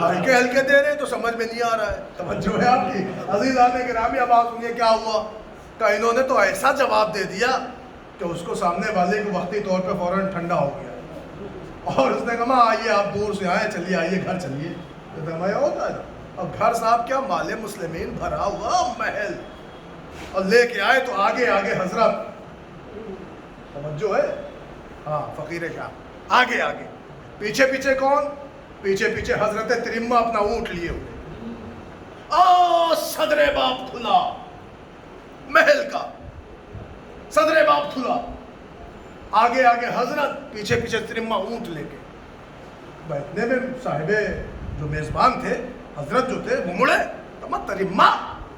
Speaker 1: ہلکے ہلکے دے رہے تو سمجھ میں نہیں آ رہا ہے. توجہ ہے آپ کی؟ عزیزان گرامی اب آپ سنیے کیا ہوا. کہ انہوں نے تو ایسا جواب دے دیا کہ اس کو سامنے والے کو وقتی طور پہ فوراً ٹھنڈا ہو گیا. اور اس نے کہا آئیے آپ دور سے آئے, چلیے آئیے گھر چلیے. تو فرمایا ہوتا ہے. اب گھر صاحب کیا مال مسلمین بھرا ہوا محل, اور لے کے آئے تو آگے آگے حضرت, توجہ ہے, ہاں فقیر شاہ آگے آگے, پیچھے پیچھے کون, پیچھے پیچھے حضرت ترمہ اپنا اونٹ لیے ہوئے. صدر باب کھلا, محل کا صدر باب کھلا, آگے آگے حضرت, پیچھے پیچھے ترمہ اونٹ لے کے. بیٹھنے میں صاحب جو میزبان تھے, حضرت جو تھے, وہ مڑے, ترمہ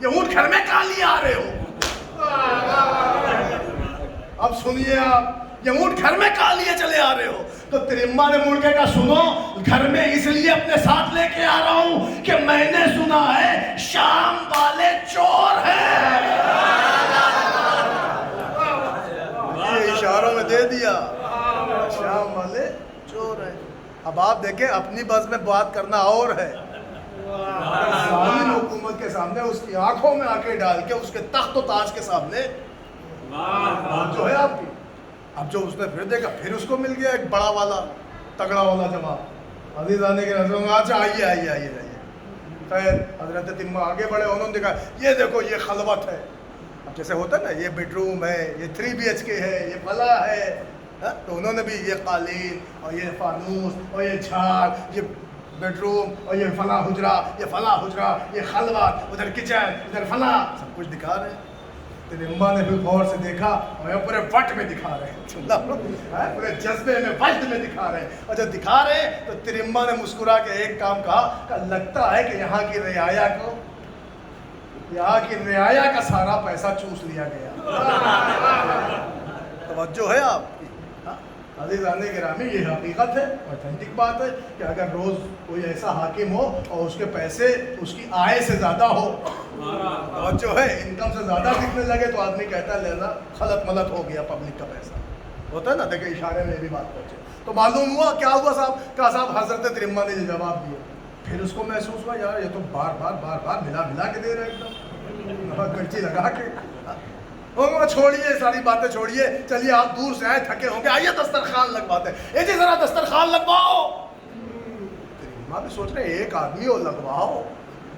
Speaker 1: یہ اونٹ گھر میں کہاں لیے آ رہے ہو؟ اب سنیے آپ, یہ اونٹ گھر میں کہاں لیے چلے آ رہے ہو؟ تو ترمہ نے مڑ کے کہا سنو, گھر میں اس لیے اپنے ساتھ لے کے آ رہا ہوں کہ میں نے سنا ہے شام والے چور ہیں. یہ اشاروں میں دے دیا, شام والے چور ہیں. اب آپ دیکھیں اپنی بس میں بات کرنا اور ہے, ظالم حکومت کے سامنے اس کی آنکھوں میں آنکھیں ڈال کے اس کے تخت و تاج کے سامنے جو ہے آپ کی. اب جو اس نے پھر دیکھا, پھر اس کو مل گیا ایک بڑا والا تگڑا والا جواب. عزیز آنے کے نظروں میں اچھا آئیے آئیے آئیے آئیے. خیر حضرت ترمہ آگے بڑھے, انہوں نے دیکھا یہ دیکھو یہ خلوت ہے. اب جیسے ہوتا ہے نا, یہ بیڈ روم ہے, یہ 3 BHK ہے, یہ فلاں ہے, تو انہوں نے بھی یہ قالین اور یہ فانوس اور یہ جھاڑ, یہ بیڈ روم اور یہ فلاں حجرہ, یہ فلاں حجرہ, یہ خلوت, ادھر کچن, ادھر فلاں, سب کچھ دکھا رہے ہیں. ترمہ نے بھی غور سے دیکھا اور یہ پورے وٹ میں دکھا رہے ہیں, پورے جذبے میں, وجد میں دکھا رہے ہیں. اور جب دکھا رہے ہیں تو ترمہ نے مسکرا کے ایک کام کہا کہ لگتا ہے کہ یہاں کی رعایا کو, یہاں کی رعایا کا سارا پیسہ چوس لیا گیا. توجہ ہے آپ کی عزیزان گرامی, یہ حقیقت ہے, اوتھینٹک بات ہے کہ اگر روز کوئی ایسا حاکم ہو اور اس کے پیسے اس کی آئے سے زیادہ ہو, توجہ ہے, انکم سے زیادہ دکھنے لگے تو آدمی کہتا ہے لہذا خلط ملط ہو گیا, پبلک کا پیسہ ہوتا ہے نا. دیکھیں اشارے میں یہ بھی بات پہنچے. تو معلوم ہوا کیا ہوا صاحب, کہا صاحب حضرت ترمہ نے یہ جواب دیا. پھر اس کو محسوس ہوا یار یہ تو بار بار ملا کے دے رہے ہیں, ایک دم گرچی لگا کے. چھوڑیے ساری باتیں چھوڑیے, چلیے آپ دور سے آئے, تھکے ہوں گے, آئیے دسترخوان لگواتے ہیں. یہ جی ذرا دسترخوان لگواؤ. ترمہ بھی سوچ رہے ایک آدمی ہو, لگواؤ,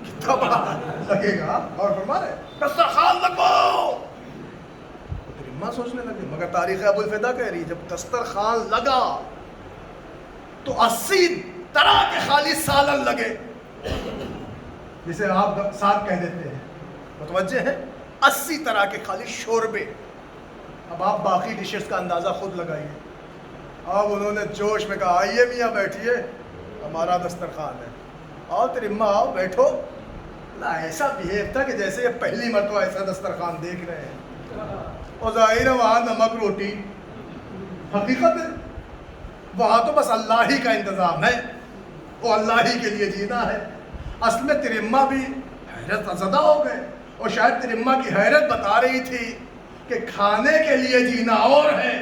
Speaker 1: کتنا بڑا لگے گا, اور فرما رہے دسترخوان لگواؤ. ترمہ سوچنے لگے, مگر تاریخ ابوالفدا کہہ رہی جب دسترخوان لگا تو 80 طرح کے خالی سالن لگے, جسے آپ ساگ کہہ دیتے ہیں, متوجہ ہیں, 80 طرح کے خالی شوربے. اب آپ باقی ڈشز کا اندازہ خود لگائیے. اب انہوں نے جوش میں کہا آئیے میاں بیٹھیے, ہمارا دسترخوان ہے, آؤ ترمہ آؤ بیٹھو. ایسا بہیو تھا کہ جیسے یہ پہلی مرتبہ ایسا دسترخوان دیکھ رہے ہیں. اور ظاہر ہے وہاں نمک روٹی, حقیقت ہے وہاں تو بس اللہ ہی کا انتظام ہے, وہ اللہ ہی کے لیے جینا ہے. اصل میں ترمہ بھی حیرت زدہ ہو گئے, اور شاید ترمہ کی حیرت بتا رہی تھی کہ کھانے کے لیے جینا اور ہے,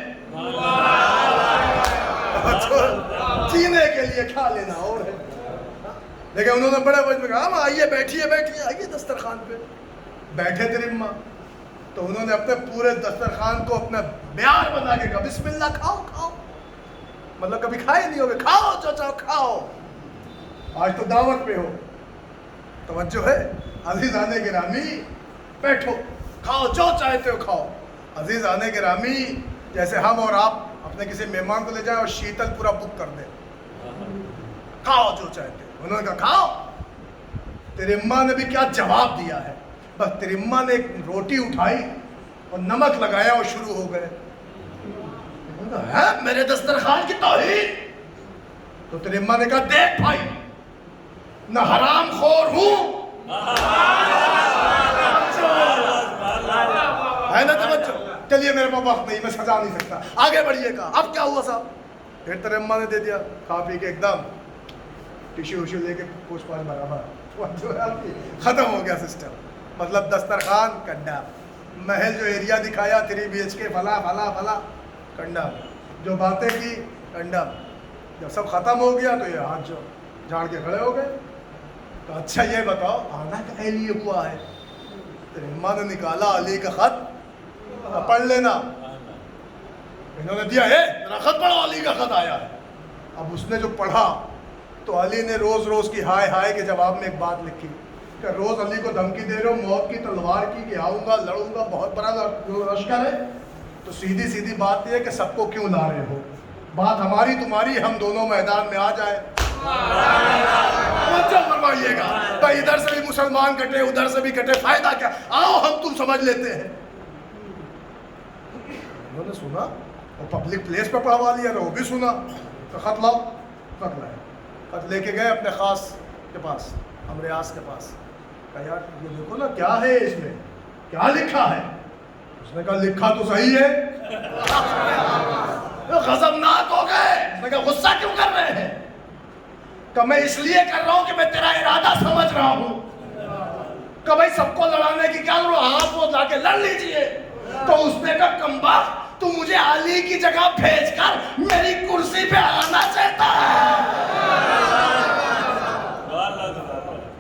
Speaker 1: جینے کے لیے کھا لینا اور ہے. لیکن انہوں نے بڑے وجہ میں کہا آئیے بیٹھیے بیٹھیے, آئیے دسترخوان پہ. بیٹھے ترمہ تو انہوں نے اپنے پورے دسترخوان کو اپنا بیار بنا کے کہا بسم اللہ کھاؤ کھاؤ. مطلب کبھی کھائے نہیں ہوگے, کھاؤ جو چاہو کھاؤ, آج تو دعوت پہ ہو. توجہ ہے عزیزان گرامی, بیٹھو کھاؤ جو چاہتے ہو کھاؤ. عزیزان گرامی, جیسے ہم اور آپ اپنے کسی مہمان کو لے جائیں اور شیتل پورا بک کر دیں, کھاؤ جو چاہتے. انہوں نے کہا کھاؤ. ترمہ نے بھی کیا جواب دیا ہے, بس ترمہ نے ایک روٹی اٹھائی اور نمک لگایا اور شروع ہو گئے. میرے دسترخوان کی توہین. تو ترمہ نے کہا دیکھ بھائی, نہ حرام خور ہوں, ہے نا توجہ. چلیے میرے پاس وقت نہیں, میں سجا نہیں سکتا, آگے بڑھیے. کا اب کیا ہوا صاحب, پھر ترمہ نے دے دیا, کھا پی کے ایک دم ٹیشو وشو لے کے پوچھ پاچھ برابر ختم ہو گیا سسٹم. مطلب دسترخوان کنڈا, محل جو ایریا دکھایا 3 BHK فلا فلا فلا کنڈا, جو باتیں کی کنڈا. جب سب ختم ہو گیا تو یہ ہاتھ جو جھاڑ کے کھڑے ہو گئے. تو اچھا یہ بتاؤ آنا کہے لیے ہوا ہے. ترمہ نے نکالا علی کا خط, پڑھ لینا. انہوں نے دیا ہے ذرا خط پڑھو, علی کا خط آیا ہے. اب اس نے جو پڑھا تو علی نے روز روز کی ہائے ہائے کے جواب میں ایک بات لکھی کہ روز علی کو دھمکی دے رہے ہو موت کی تلوار کی کہ آؤں گا لڑوں گا, بہت بڑا لشکر ہے, تو سیدھی سیدھی بات یہ ہے کہ سب کو کیوں لا رہے ہو, بات ہماری تمہاری, ہم دونوں میدان میں آ جائیں. فرمائیے گا بھائی, ادھر سے بھی مسلمان کٹے ادھر سے بھی کٹے, فائدہ کیا, آؤ ہم تم سمجھ لیتے ہیں. انہوں نے سنا اور پبلک پلیس پہ پڑھوا لیا, وہ بھی سنا تو خط لاؤ, خط لائے, خط لے کے گئے اپنے خاص کے پاس, امریاس کے پاس. کہا یار یہ دیکھو نا کیا ہے اس میں, کیا لکھا ہے. اس نے کہا لکھا تو صحیح ہے. غضبناک ہو گئے. اس نے کہا غصہ کیوں کر رہے ہیں؟ کہ میں اس لیے کر رہا ہوں کہ میں تیرا ارادہ سمجھ رہا ہوں. کہ بھائی سب کو لڑانے کی کیا ضرورت, آپ وہ لا کے لڑ لیجئے. تو اس نے کہا کمبخت, تو مجھے علی کی جگہ بھیج کر میری کرسی پہ آنا چاہتا ہے.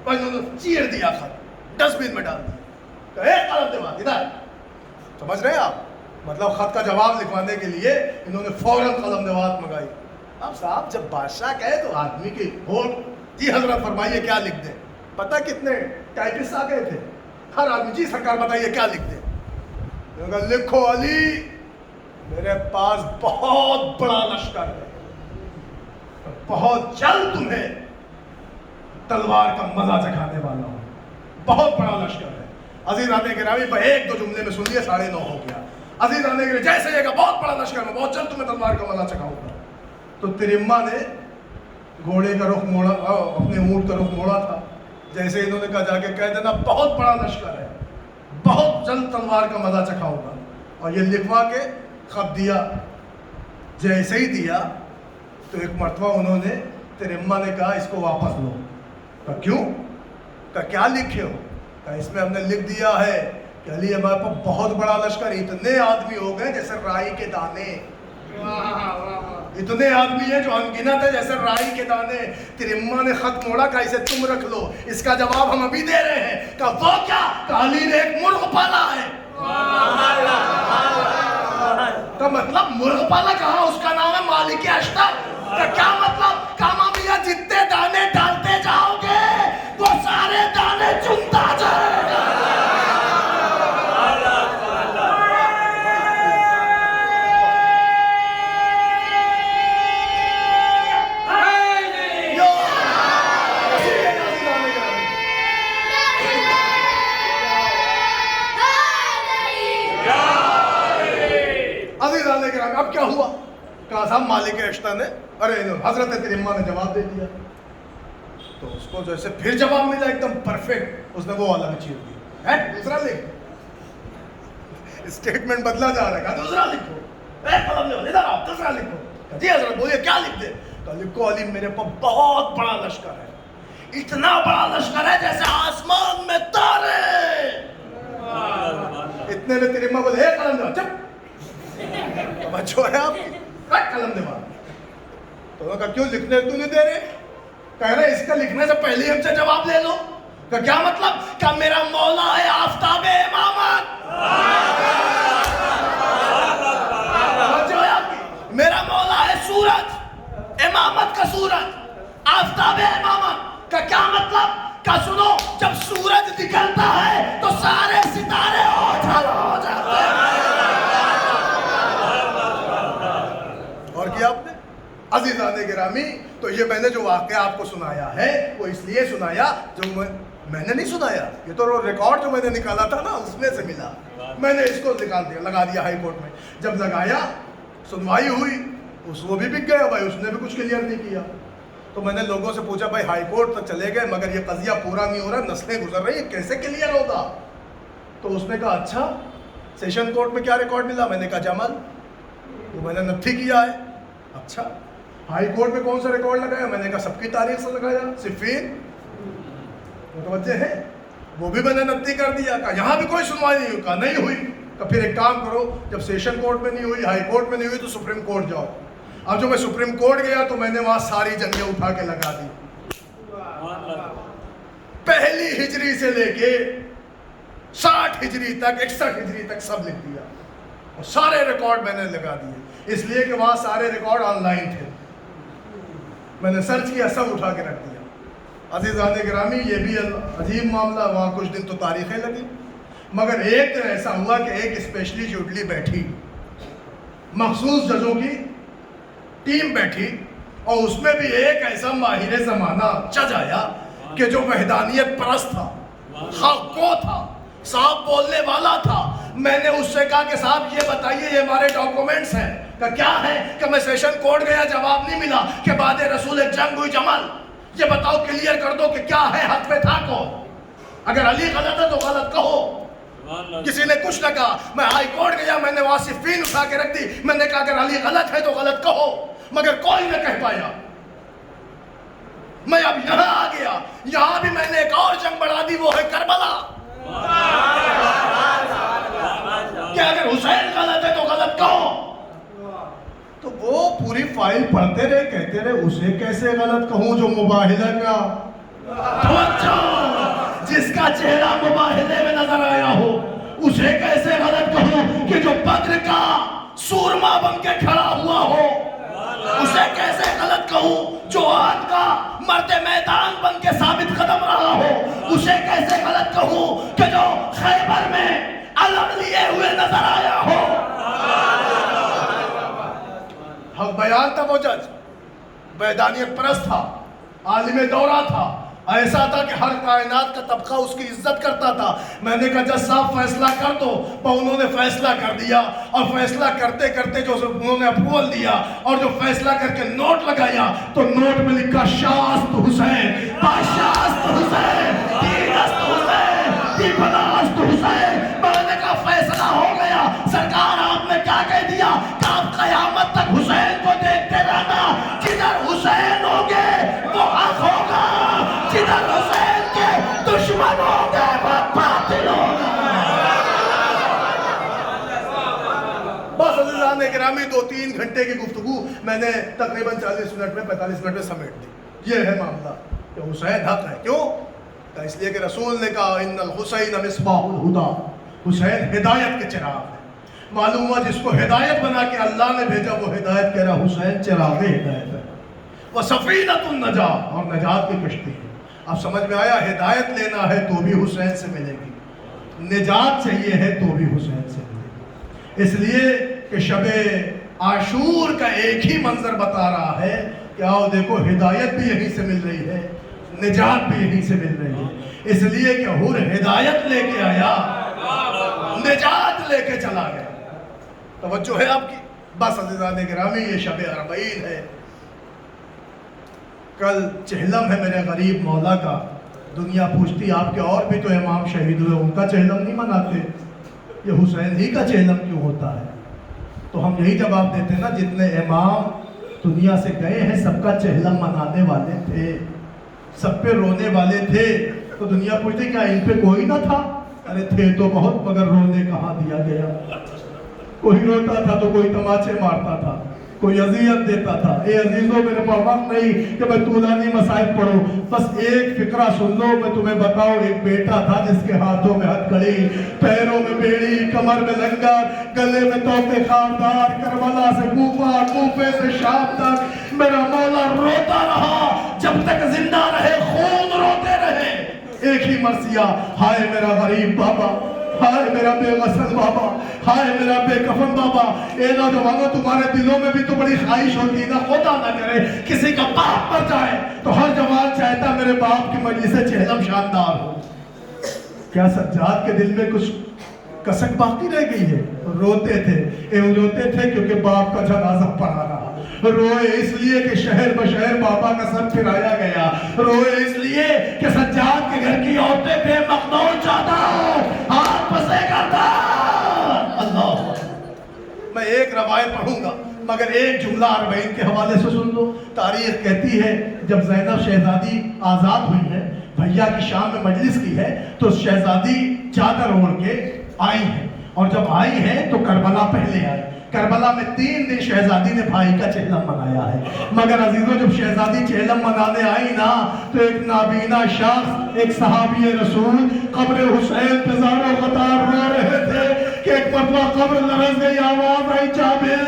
Speaker 1: انہوں نے چیر دیا خط, ڈسٹ بین میں ڈال دیا. ایک قلم دے بات ادھر, سمجھ رہے ہیں آپ, مطلب خط کا جواب لکھوانے کے لیے انہوں نے فوراً قلم دوات منگائی. اب صاحب جب بادشاہ کہے تو آدمی کی ووٹ, جی حضرت فرمائیے کیا لکھ دیں. پتہ کتنے ٹائپسٹ آ گئے تھے, ہر آدمی جی سرکار بتائیے کیا لکھ دیں. لکھو علی میرے پاس بہت بڑا لشکر ہے, بہت جلد تمہیں تلوار کا مزہ چکھانے والا ہوں, بہت بڑا لشکر ہے. عزیزان گرامی ایک دو جملے میں سنیے, 9:30 ہو گیا. عزیزان گرامی جیسے یہ کہ بہت بڑا لشکر ہے, بہت جلد تمہیں تلوار کا مزہ چکھاؤں گا. تو ترما نے گھوڑے کا رخ موڑا, اپنے اونٹ کا رخ موڑا تھا. جیسے انہوں نے کہا جا کے کہہ دینا بہت بڑا لشکر ہے, بہت جلد تلوار کا مزہ چکھاؤں گا. اور یہ لکھوا کے خط دیا. جیسے ہی دیا تو ایک مرتبہ انہوں نے, ترما نے کہا اس کو واپس لو. کہا کیوں؟ کہا کیا لکھے ہو؟ کہا اس میں ہم نے لکھ دیا ہے کہ علی ہمارے پاس بہت بڑا لشکر, اتنے آدمی ہو گئے جیسے رائی کے دانے, اتنے آدمی ہیں جو انگنت ہے جیسے رائی کے دانے. ترما نے خط موڑا, کہا اسے تم رکھ لو, اس کا جواب ہم ابھی دے رہے ہیں. کہا وہ کیا؟ کہا علی نے ایک مرغ پالا ہے. کا مطلب مرغ پالا کہاں, اس کا نام ہے مالک اشتر. کا کیا مطلب؟ کاما میاں جتنے دانے ڈالتے جاؤ گے وہ سارے دانے چنتا جائے گا. اب کیا ہوا؟ کہا صاحب مالک اشتر نے, ارے حضرت ترما نے جواب دے دیا. تو اس کو جیسے پھر جواب ملا ایک دم پرفیکٹ, اس نے وہ والا بھی چیر دیا. دوسرا لکھ, اسٹیٹمنٹ بدلا جا رہا ہے. دوسرا لکھو, ادھر آپ دوسرا لکھو. جی حضرت بولیے کیا لکھ دے؟ تو لکھو علی میرے پاس بہت بڑا لشکر ہے, اتنا بڑا لشکر ہے جیسے آسمان میں تارے. اتنے میں ترما بولے ایک قلم دو, چپ بچو ہے آپ کی, قلم دے بات. تو انہوں نے کہا کیوں لکھنے تو نہیں دے رہے؟ کہہ رہے اس کا لکھنے سے پہلے ہم سے جواب لے لو. کہ کیا مطلب؟ کہ میرا مولا ہے آفتاب امامت. بچو ہے آپ کی, میرا مولا ہے سورج, امامت کا سورج, آفتاب امامت. کا کیا مطلب؟ کہ سنو جب سورج نکلتا ہے تو سارے ستارے اوجھل ہو جاتے ہیں. اور کیا آپ نے عزیزان گرامی, تو یہ میں نے جو واقعہ آپ کو سنایا ہے وہ اس لیے سنایا, جو میں نے نہیں سنایا, یہ تو ریکارڈ جو میں نے نکالا تھا نا اس میں سے ملا. میں نے اس کو نکال دیا, لگا دیا ہائی کورٹ میں. جب لگایا سنوائی ہوئی, وہ بھی بک گیا بھائی, اس نے بھی کچھ کلیئر نہیں کیا. تو میں نے لوگوں سے پوچھا بھائی ہائی کورٹ تک چلے گئے مگر یہ قضیہ پورا نہیں ہو رہا, نسلیں گزر رہی ہیں, کیسے کلیئر ہوگا؟ تو اس نے کہا اچھا سیشن کورٹ میں کیا ریکارڈ ملا؟ میں نے کہا جمل, وہ میں نے نتھی کیا ہے. اچھا ہائی کورٹ میں کون سا ریکارڈ لگایا؟ میں نے کہا سب کی تاریخ سے لگایا, صفین. متوجہ ہے, وہ بھی میں نے نتھی کر دیا. کہا یہاں بھی کوئی سنوائی نہیں ہوئی؟ کہا نہیں ہوئی. کہ پھر ایک کام کرو, جب سیشن کورٹ میں نہیں ہوئی, ہائی کورٹ میں نہیں ہوئی, تو سپریم کورٹ جاؤ. اب جو میں سپریم کورٹ گیا تو میں نے وہاں ساری جنگیں اٹھا کے لگا دی, پہلی ہجری سے لے کے 60 ہجری تک 61 ہجری تک سب لکھ دیا, اور سارے ریکارڈ میں نے لگا دیے, اس لیے کہ وہاں سارے ریکارڈ آن لائن تھے. میں نے سرچ کیا، سب اٹھا کے رکھ دیا۔ عزیزان گرامی، یہ بھی عجیب معاملہ، وہاں کچھ دن تو تاریخیں لگی، مگر ایک دن ایسا ہوا کہ ایک اسپیشلی جوٹلی بیٹھی، مخصوص ججوں کی ٹیم بیٹھی، اور اس میں بھی ایک ایسا ماہر زمانہ جج آیا کہ جو وحدانیت پرست تھا، حق کو تھا، صاحب بولنے والا تھا۔ میں نے اس سے کہا کہ صاحب یہ بتائیے، یہ ہمارے ڈاکومنٹس ہیں، کہ کیا ہے؟ کہ میں سیشن کورٹ گیا، جواب نہیں ملا، کہ بعد رسول ایک جنگ ہوئی جمل، یہ بتاؤ کلیئر کر دو کہ کیا ہے، حق پہ تھا کون؟ اگر علی غلط ہے تو غلط کہو۔ کسی نے کچھ نہ کہا، میں ہائی کورٹ گیا، میں نے وہاں صفین اٹھا کے رکھ دی، میں نے کہا اگر علی غلط ہے تو غلط کہو، مگر کوئی نہ کہہ پایا۔ میں اب یہاں آ گیا، یہاں بھی میں نے ایک اور جنگ بڑھا دی، وہ ہے کربلا، کہ اگر حسین غلط ہے تو غلط کہو۔ تو وہ پوری فائل پڑھتے رہے، کہتے رہے اسے کیسے غلط کہوں جو مباہلہ کا جس کا چہرہ مباہلے میں نظر آیا ہو، اسے کیسے غلط کہوں کہ جو بدر کا سورما بن کے کھڑا ہوا ہو، اسے کیسے غلط کہوں جو احد کا مرد میدان بن کے ثابت قدم رہا ہو، اسے کیسے غلط کہوں کہ جو خیبر میں علم لیے ہوئے نظر آیا ہو۔ حق بیان تھا وہ جج، وحدانیت پرست تھا، عالم دورہ تھا، ایسا تھا کہ ہر کائنات کا طبقہ اس کی عزت کرتا تھا۔ میں نے کہا جج صاحب فیصلہ کر دو، پر انہوں نے فیصلہ کر دیا، اور فیصلہ کرتے کرتے جو انہوں نے اپروول دیا اور جو فیصلہ کر کے نوٹ لگایا، تو نوٹ میں لکھا شاست حسین، باشاست حسین، دیدست حسین، دیپناست حسین۔ میں نے کہا فیصلہ ہو گیا، سرکار آپ نے کیا کہہ دیا کہ آپ قیامت تک حسین کو دیکھتے رہنا، جدھر حسین ہوگے وہ حق ہوگا، جدھر حسین کے دشمن ہوگے وہ باطل ہوگا۔ بس عزیزان گرامی، 2-3 گھنٹے کی گفتگو میں نے تقریباً 40 منٹ میں 45 منٹ میں سمیٹ دی۔ یہ ہے معاملہ کہ حسین حق ہے۔ کیوں؟ اس لیے کہ رسول نے کہا ان الحسین مصباح الہدیٰ، حسین ہدایت کے چراغ ہے۔ معلوم ہوا جس کو ہدایت بنا کے اللہ نے بھیجا وہ ہدایت کہہ رہا، حسین چراغ ہدایت ہے، وہ سفینۃ النجاۃ، اور نجات کی کشتی ہے۔ اب سمجھ میں آیا، ہدایت لینا ہے تو بھی حسین سے ملے گی، نجات چاہیے ہے تو بھی حسین سے ملے گی۔ اس لیے کہ شب عاشور کا ایک ہی منظر بتا رہا ہے کہ آؤ دیکھو ہدایت بھی یہیں سے مل رہی ہے، نجات بھی یہیں سے مل رہی ہے۔ اس لیے کہ حور ہدایت لے کے آیا، نجات لے کے چلا گیا۔ توجہ ہے آپ کی؟ بس عزیزان گرامی، یہ شب اربعین ہے، کل چہلم ہے میرے غریب مولا کا۔ دنیا پوچھتی آپ کے اور بھی تو امام شہید ہوئے، ان کا چہلم نہیں مناتے، یہ حسین ہی کا چہلم کیوں ہوتا ہے؟ تو ہم یہی جواب دیتے نا، جتنے امام دنیا سے گئے ہیں سب کا چہلم منانے والے تھے، سب پہ رونے والے تھے۔ تو دنیا پوچھتی کیا ان پہ کوئی نہ تھا؟ ارے تھے تو بہت، مگر رونے کہاں دیا گیا۔ کوئی روتا تھا تو کوئی تماچے مارتا تھا، کوئی اذیت دیتا تھا۔ اے عزیزوں، میرے پاس وقت نہیں کہ میں طولانی مسائل پڑھوں، بس ایک فقرہ سن لو، میں تمہیں بتاؤں۔ ایک بیٹا تھا جس کے ہاتھوں میں ہتھکڑی، پیروں میں بیڑی، کمر میں لنگر، گلے میں توقے خاردار، کربلا سے کوفہ، کوفے سے شام تک میرا مولا روتا رہا، جب تک زندہ رہے خون روتے رہے۔ ایک ہی مرثیہ، ہائے میرا غریب بابا، ہائے میرا بے غسل بابا، ہائے میرا بے کفن بابا۔ اے نوجوانوں، تمہارے دلوں میں بھی تو بڑی خواہش ہوتی نا، خدا نہ کرے کسی کا باپ مر جائے تو ہر جوان چاہتا میرے باپ کی مجلس چہلم شاندار ہو۔ کیا سجاد کے دل میں کچھ کسک باقی رہ گئی ہے؟ روتے تھے، روتے تھے کیونکہ باپ کا جنازہ پڑا رہا، روئے اس لیے کہ شہر بشہر بابا کا سر پھرایا گیا، روئے اس لیے کہ سجاد کے گھر کی عورتیں بے مقدور زیادہ ہو، ہاتھ پسے کرتا۔ اللہ، میں ایک روایت پڑھوں گا مگر ایک جملہ اربعین کے حوالے سے سن لو۔ تاریخ کہتی ہے جب زینب شہزادی آزاد ہوئی ہے، بھیا کی شام میں مجلس کی ہے، تو شہزادی چادر اوڑھ کے آئی ہے، اور جب آئی ہے تو کربلا پہلے آئی۔ کربلا میں 3 دن شہزادی نے بھائی کا چہلم منایا ہے، مگر عزیزوں جب شہزادی چہلم منانے آئی نا تو ایک نابینا شخص، ایک صحابی رسول قبر حسین پہ زارو قطار رو رہے تھے کہ ایک مرتبہ قبر لرز گئی، آواز آئی جابر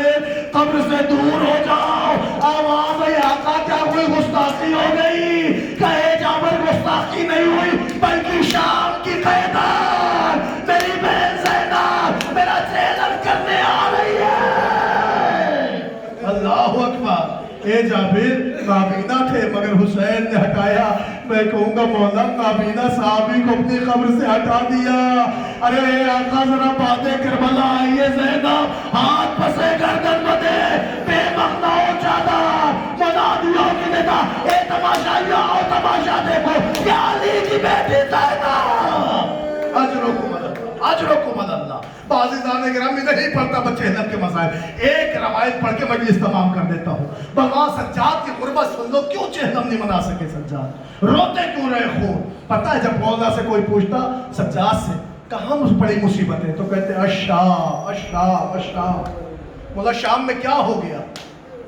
Speaker 1: قبر سے دور ہو جاؤ. آواز ہے آقا کیا کوئی گستاخی ہو گئی؟ کہے جابر گستاخی نہیں ہوئی بلکہ شام کی قیدار میری بہن زینب میرا چیلنج کرنے آ رہی ہے. اللہ اکبر. اے جابر نابینا تھے مگر حسین نے ہٹایا. میں کہوں گا مولا نابینا صحابی کو اپنی قبر سے ہٹا دیا. ارے اے آقا ذرا باتیں کربلا آئیے زینب ہاتھ پسے گردن بدے بے مغنا ہو چادر منادیوں کی ندا اے تماشا یا آؤ تماشا دیکھو یا علی کی بیٹی زینب. اجرکم اللہ. بازیزان گرامی نہیں پڑھتا بچے علم کے مسائل. ایک روایت پڑھ کے مجلس تمام کر دیتا ہوں. بغا سجاد کی غربت سن لو. کیوں چہلم نہیں منا سکے سجاد؟ روتے کیوں رہے خون؟ پتہ ہے جب مولا سے کوئی پوچھتا سجاد سے کہاں بڑی مصیبت ہے تو کہتے الشام الشام الشام. مولا شام میں کیا ہو گیا؟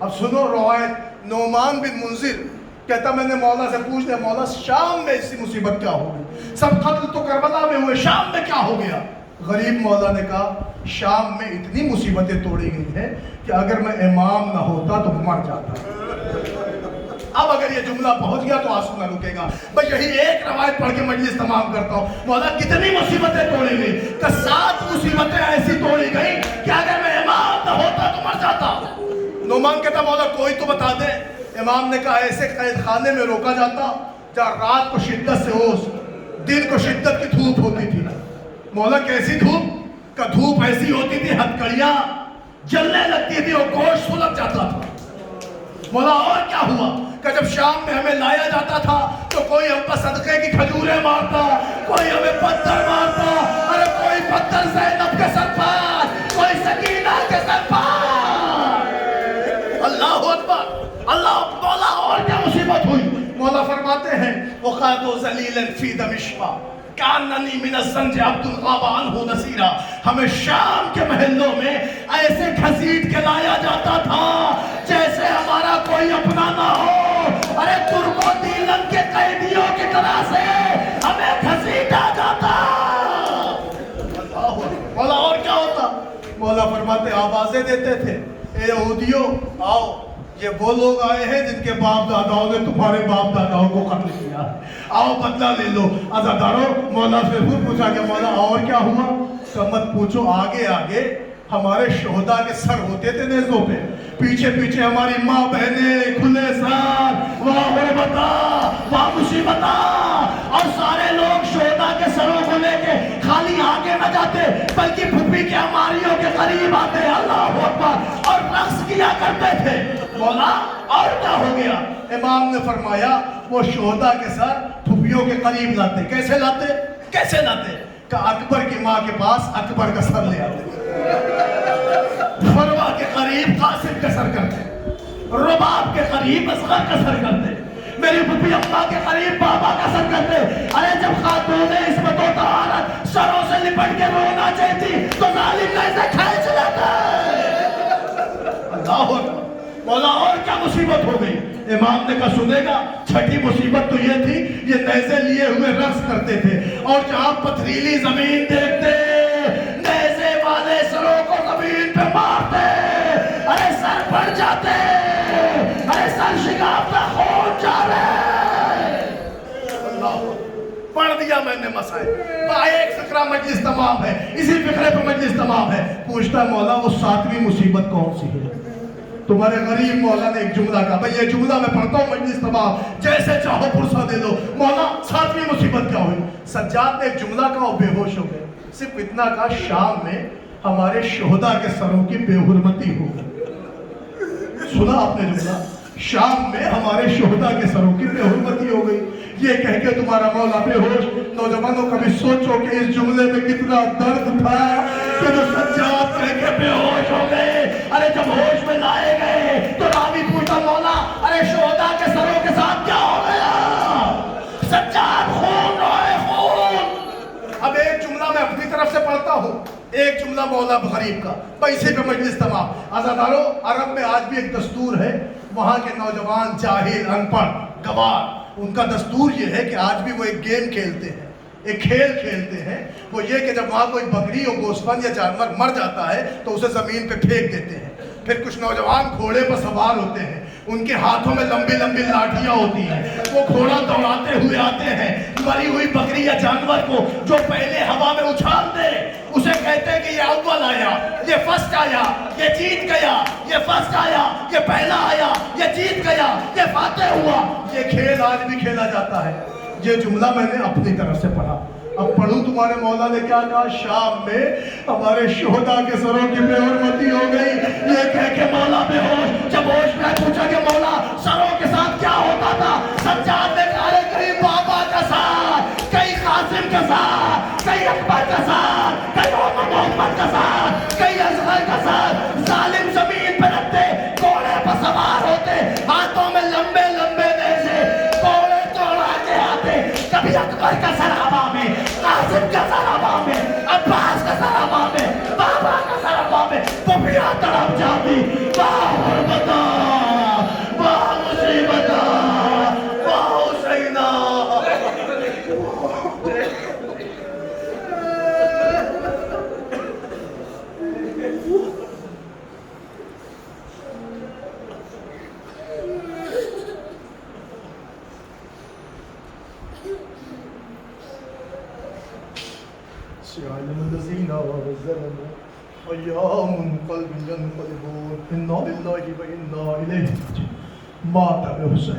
Speaker 1: اب سنو روایت. نعمان بن منذر کہتا میں نے مولا سے پوچھ لیا مولا شام میں ایسی مصیبت کیا ہو گئی؟ سب قتل تو کربلا میں ہوئے، شام میں کیا ہو گیا؟ غریب مولا نے کہا شام میں اتنی مصیبتیں توڑی گئی ہیں کہ اگر میں امام نہ ہوتا تو مر جاتا. اب اگر یہ جملہ پہنچ گیا تو آنسو نہ رکے گا. میں یہی ایک روایت پڑھ کے مجلس تمام کرتا ہوں. مولا کتنی مصیبتیں توڑی گئی کہ 7 مصیبتیں ایسی توڑی گئی کہ اگر میں امام نہ ہوتا تو مر جاتا. نعمان کہتا مولا کوئی تو بتا دے. امام نے کہا ایسے قید خانے میں روکا جاتا جہاں رات کو شدت سے اوس دن کو شدت کی دھوپ ہوتی تھی. مولا کیسی دھوپ؟ کہ دھوپ ایسی ہوتی تھی ہتھکڑیاں جلنے لگتی تھی اور گوشت سلگ جاتا تھا. مولا اور کیا ہوا؟ کہ جب شام میں ہمیں لایا جاتا تھا تو کوئی ہم پر صدقے کی کھجوریں مارتا، کوئی ہمیں پتھر مارتا. ارے کوئی پتھر زینب کے سر پر، کوئی سکینہ کے سر پر. اللہ اکبر. اللہ مولا اور کیا مصیبت ہوئی؟ مولا فرماتے ہیں وَقَادُ ذَلِيلًا فِي دَمِشْقَ كَأَنَّنِي مِنَ الزَّنْجِ عَبْدٌ غَابَ عَنْهُ نَصِيرًا. ہمیں شام کے محلوں میں ایسے گھسیٹ کے لایا جاتا تھا جیسے ہمارا کوئی اپنا نہ ہو. ارے ترک و دیلن کے قیدیوں کی طرح سے ہمیں گھسیٹا جاتا. مولا اور کیا ہوتا؟ مولا فرماتے آوازیں دیتے تھے اے یہودیوں آؤ یہ وہ لوگ آئے ہیں جن کے باپ داداؤں نے تمہارے باپ داداؤں کو قتل کیا ہے، آؤ بدلہ لے لو. عزادارو مولا سے پھر پوچھا کہ مولا اور کیا ہوا؟ کہ مت پوچھو. آگے آگے ہمارے شہداء کے سر ہوتے تھے نیزوں پہ، پیچھے پیچھے ہماری ماں بہنیں کھلے سر، واہ غربتا واہ مصیبتا. اور سارے لوگ شہداء کے سروں کو لے کے خالی آگے نہ جاتے بلکہ پھپھی کے ہماریوں کے قریب آتے. اللہ اکبر. اور رقص کیا کرتے تھے. مولا اور کیا ہو گیا؟ امام نے فرمایا وہ شہداء کے سر پھپھیوں کے قریب لاتے. کیسے لاتے؟ کیسے لاتے؟ کہ اکبر کی ماں کے پاس اکبر کا سر لے آتے، فروا کے قریب قاسم کا سر کرتے، رباب کے قریب اصغر کا سر کرتے، میری پھپھی اماں کے قریب بابا کا سر کرتے. ارے جب خاتون عصمت و طہارت سروں سے لپٹ کے رونا چاہتی تو ظالم کیسے کھینچ لیتا. اللہ اکبر. مولا اور کیا مصیبت ہو گئی؟ امام نے کہا سنے گا. چھٹی مصیبت تو یہ تھی یہ نیزے لیے ہوئے رقص کرتے تھے اور جہاں پتھریلی زمین دیکھتے نیزے والے سروں کو زمین پہ مارتے. ارے سر پڑ جاتے، ارے سر شگافتہ خون جا رہے. اللہ پڑھ دیا میں نے مسائل. ایک فقرہ مجلس تمام ہے، اسی فقرے پہ مجلس تمام ہے. پوچھتا مولا وہ 7ویں مصیبت کون سی ہے؟ تمہارے غریب مولا نے ایک جملہ کہا. بھئی یہ جملہ میں پڑھتا ہوں مجلس تمام جیسے چاہو پرسہ دے دو. مولا 7ویں مصیبت کیا ہوئی؟ سجاد نے ایک جملہ کہا وہ بے ہوش ہو گئے. صرف اتنا کہا شام میں ہمارے شہداء کے سروں کی بے حرمتی ہو گئی. سنا آپ نے جملہ؟ شام میں ہمارے شہداء کے سروں کی بے حرمتی ہو گئی. یہ کہہ کے تمہارا مولا بے ہوش. نوجوانوں کبھی سوچو کہ اس جملے میں کتنا درد تھا کہ جو سجاد کہہ کے بے ہوش ہو گئے. ارے جب ہوش میں لائے گئے تو راوی پوچھا مولا ارے شہداء کے سروں کے ساتھ کیا ہو گیا؟ سجاد خون روئے خون. اب ایک جملہ میں اپنی طرف سے پڑھتا ہوں، ایک جملہ مولا غریب کا. پیسے پہ مجلس تمام. عزادارو عرب میں آج بھی ایک دستور ہے، وہاں کے نوجوان جاہل ان پڑھ گوار ان کا دستور یہ ہے کہ آج بھی وہ ایک گیم کھیلتے ہیں، ایک کھیل کھیلتے ہیں. وہ یہ کہ جب وہاں کوئی بکری اور گوسفند یا جانور مر جاتا ہے تو اسے زمین پہ پھینک دیتے ہیں پھر کچھ نوجوان گھوڑے پر سوار ہوتے ہیں، ان کے ہاتھوں میں لمبی لمبی لاٹھیاں ہوتی ہیں، وہ گھوڑا دوڑاتے ہوئے آتے ہیں مری ہوئی بکری یا جانور کو جو پہلے ہوا میں اچھال دے، اسے کہتے ہیں کہ یہ اول آیا، یہ فرسٹ آیا، یہ جیت گیا، یہ فرسٹ آیا، یہ پہلا آیا، یہ جیت گیا، یہ فاتح ہوا۔ یہ کھیل آج بھی کھیلا جاتا ہے۔ یہ جملہ میں نے اپنی طرف سے پڑھا، اب پڑھوں تمہارے مولا نے کیا کہا، شام میں ہمارے شہداء کے سروں کی بے حرمتی ہو گئی، یہ کہہ کے مولا بے ہوش، جب ہوش میں پوچھا کہ مولا سروں کے ساتھ کیا ہوتا تھا، سجاد نے کہا کہیں بابا کا ساتھ، کہیں قاسم کا ساتھ، کہیں اکبر کا ساتھ، کہیں محمد کا ساتھ، کہیں اصغر کا ساتھ، ظالم زمین پہ رکھتے، گھوڑے پر سوار ہوتے، ہاتھوں میں لمبے لمبے نیزے، گھوڑے دوڑا کے آتے، کبھی اکبر کا سر ہوا میں، قاسم کا سر ہوا میں، عباس کا سر ہوا میں، بابا کا سر ہوا میں، پپیاں تڑپ جاتی، واہ حرمتہ، واہ مصیبتہ، واہ حسینہ۔ سيعلم الذين ظلموا أيام قلب ينقلبون إنا لله وإنا إليه راجعون مات بحسين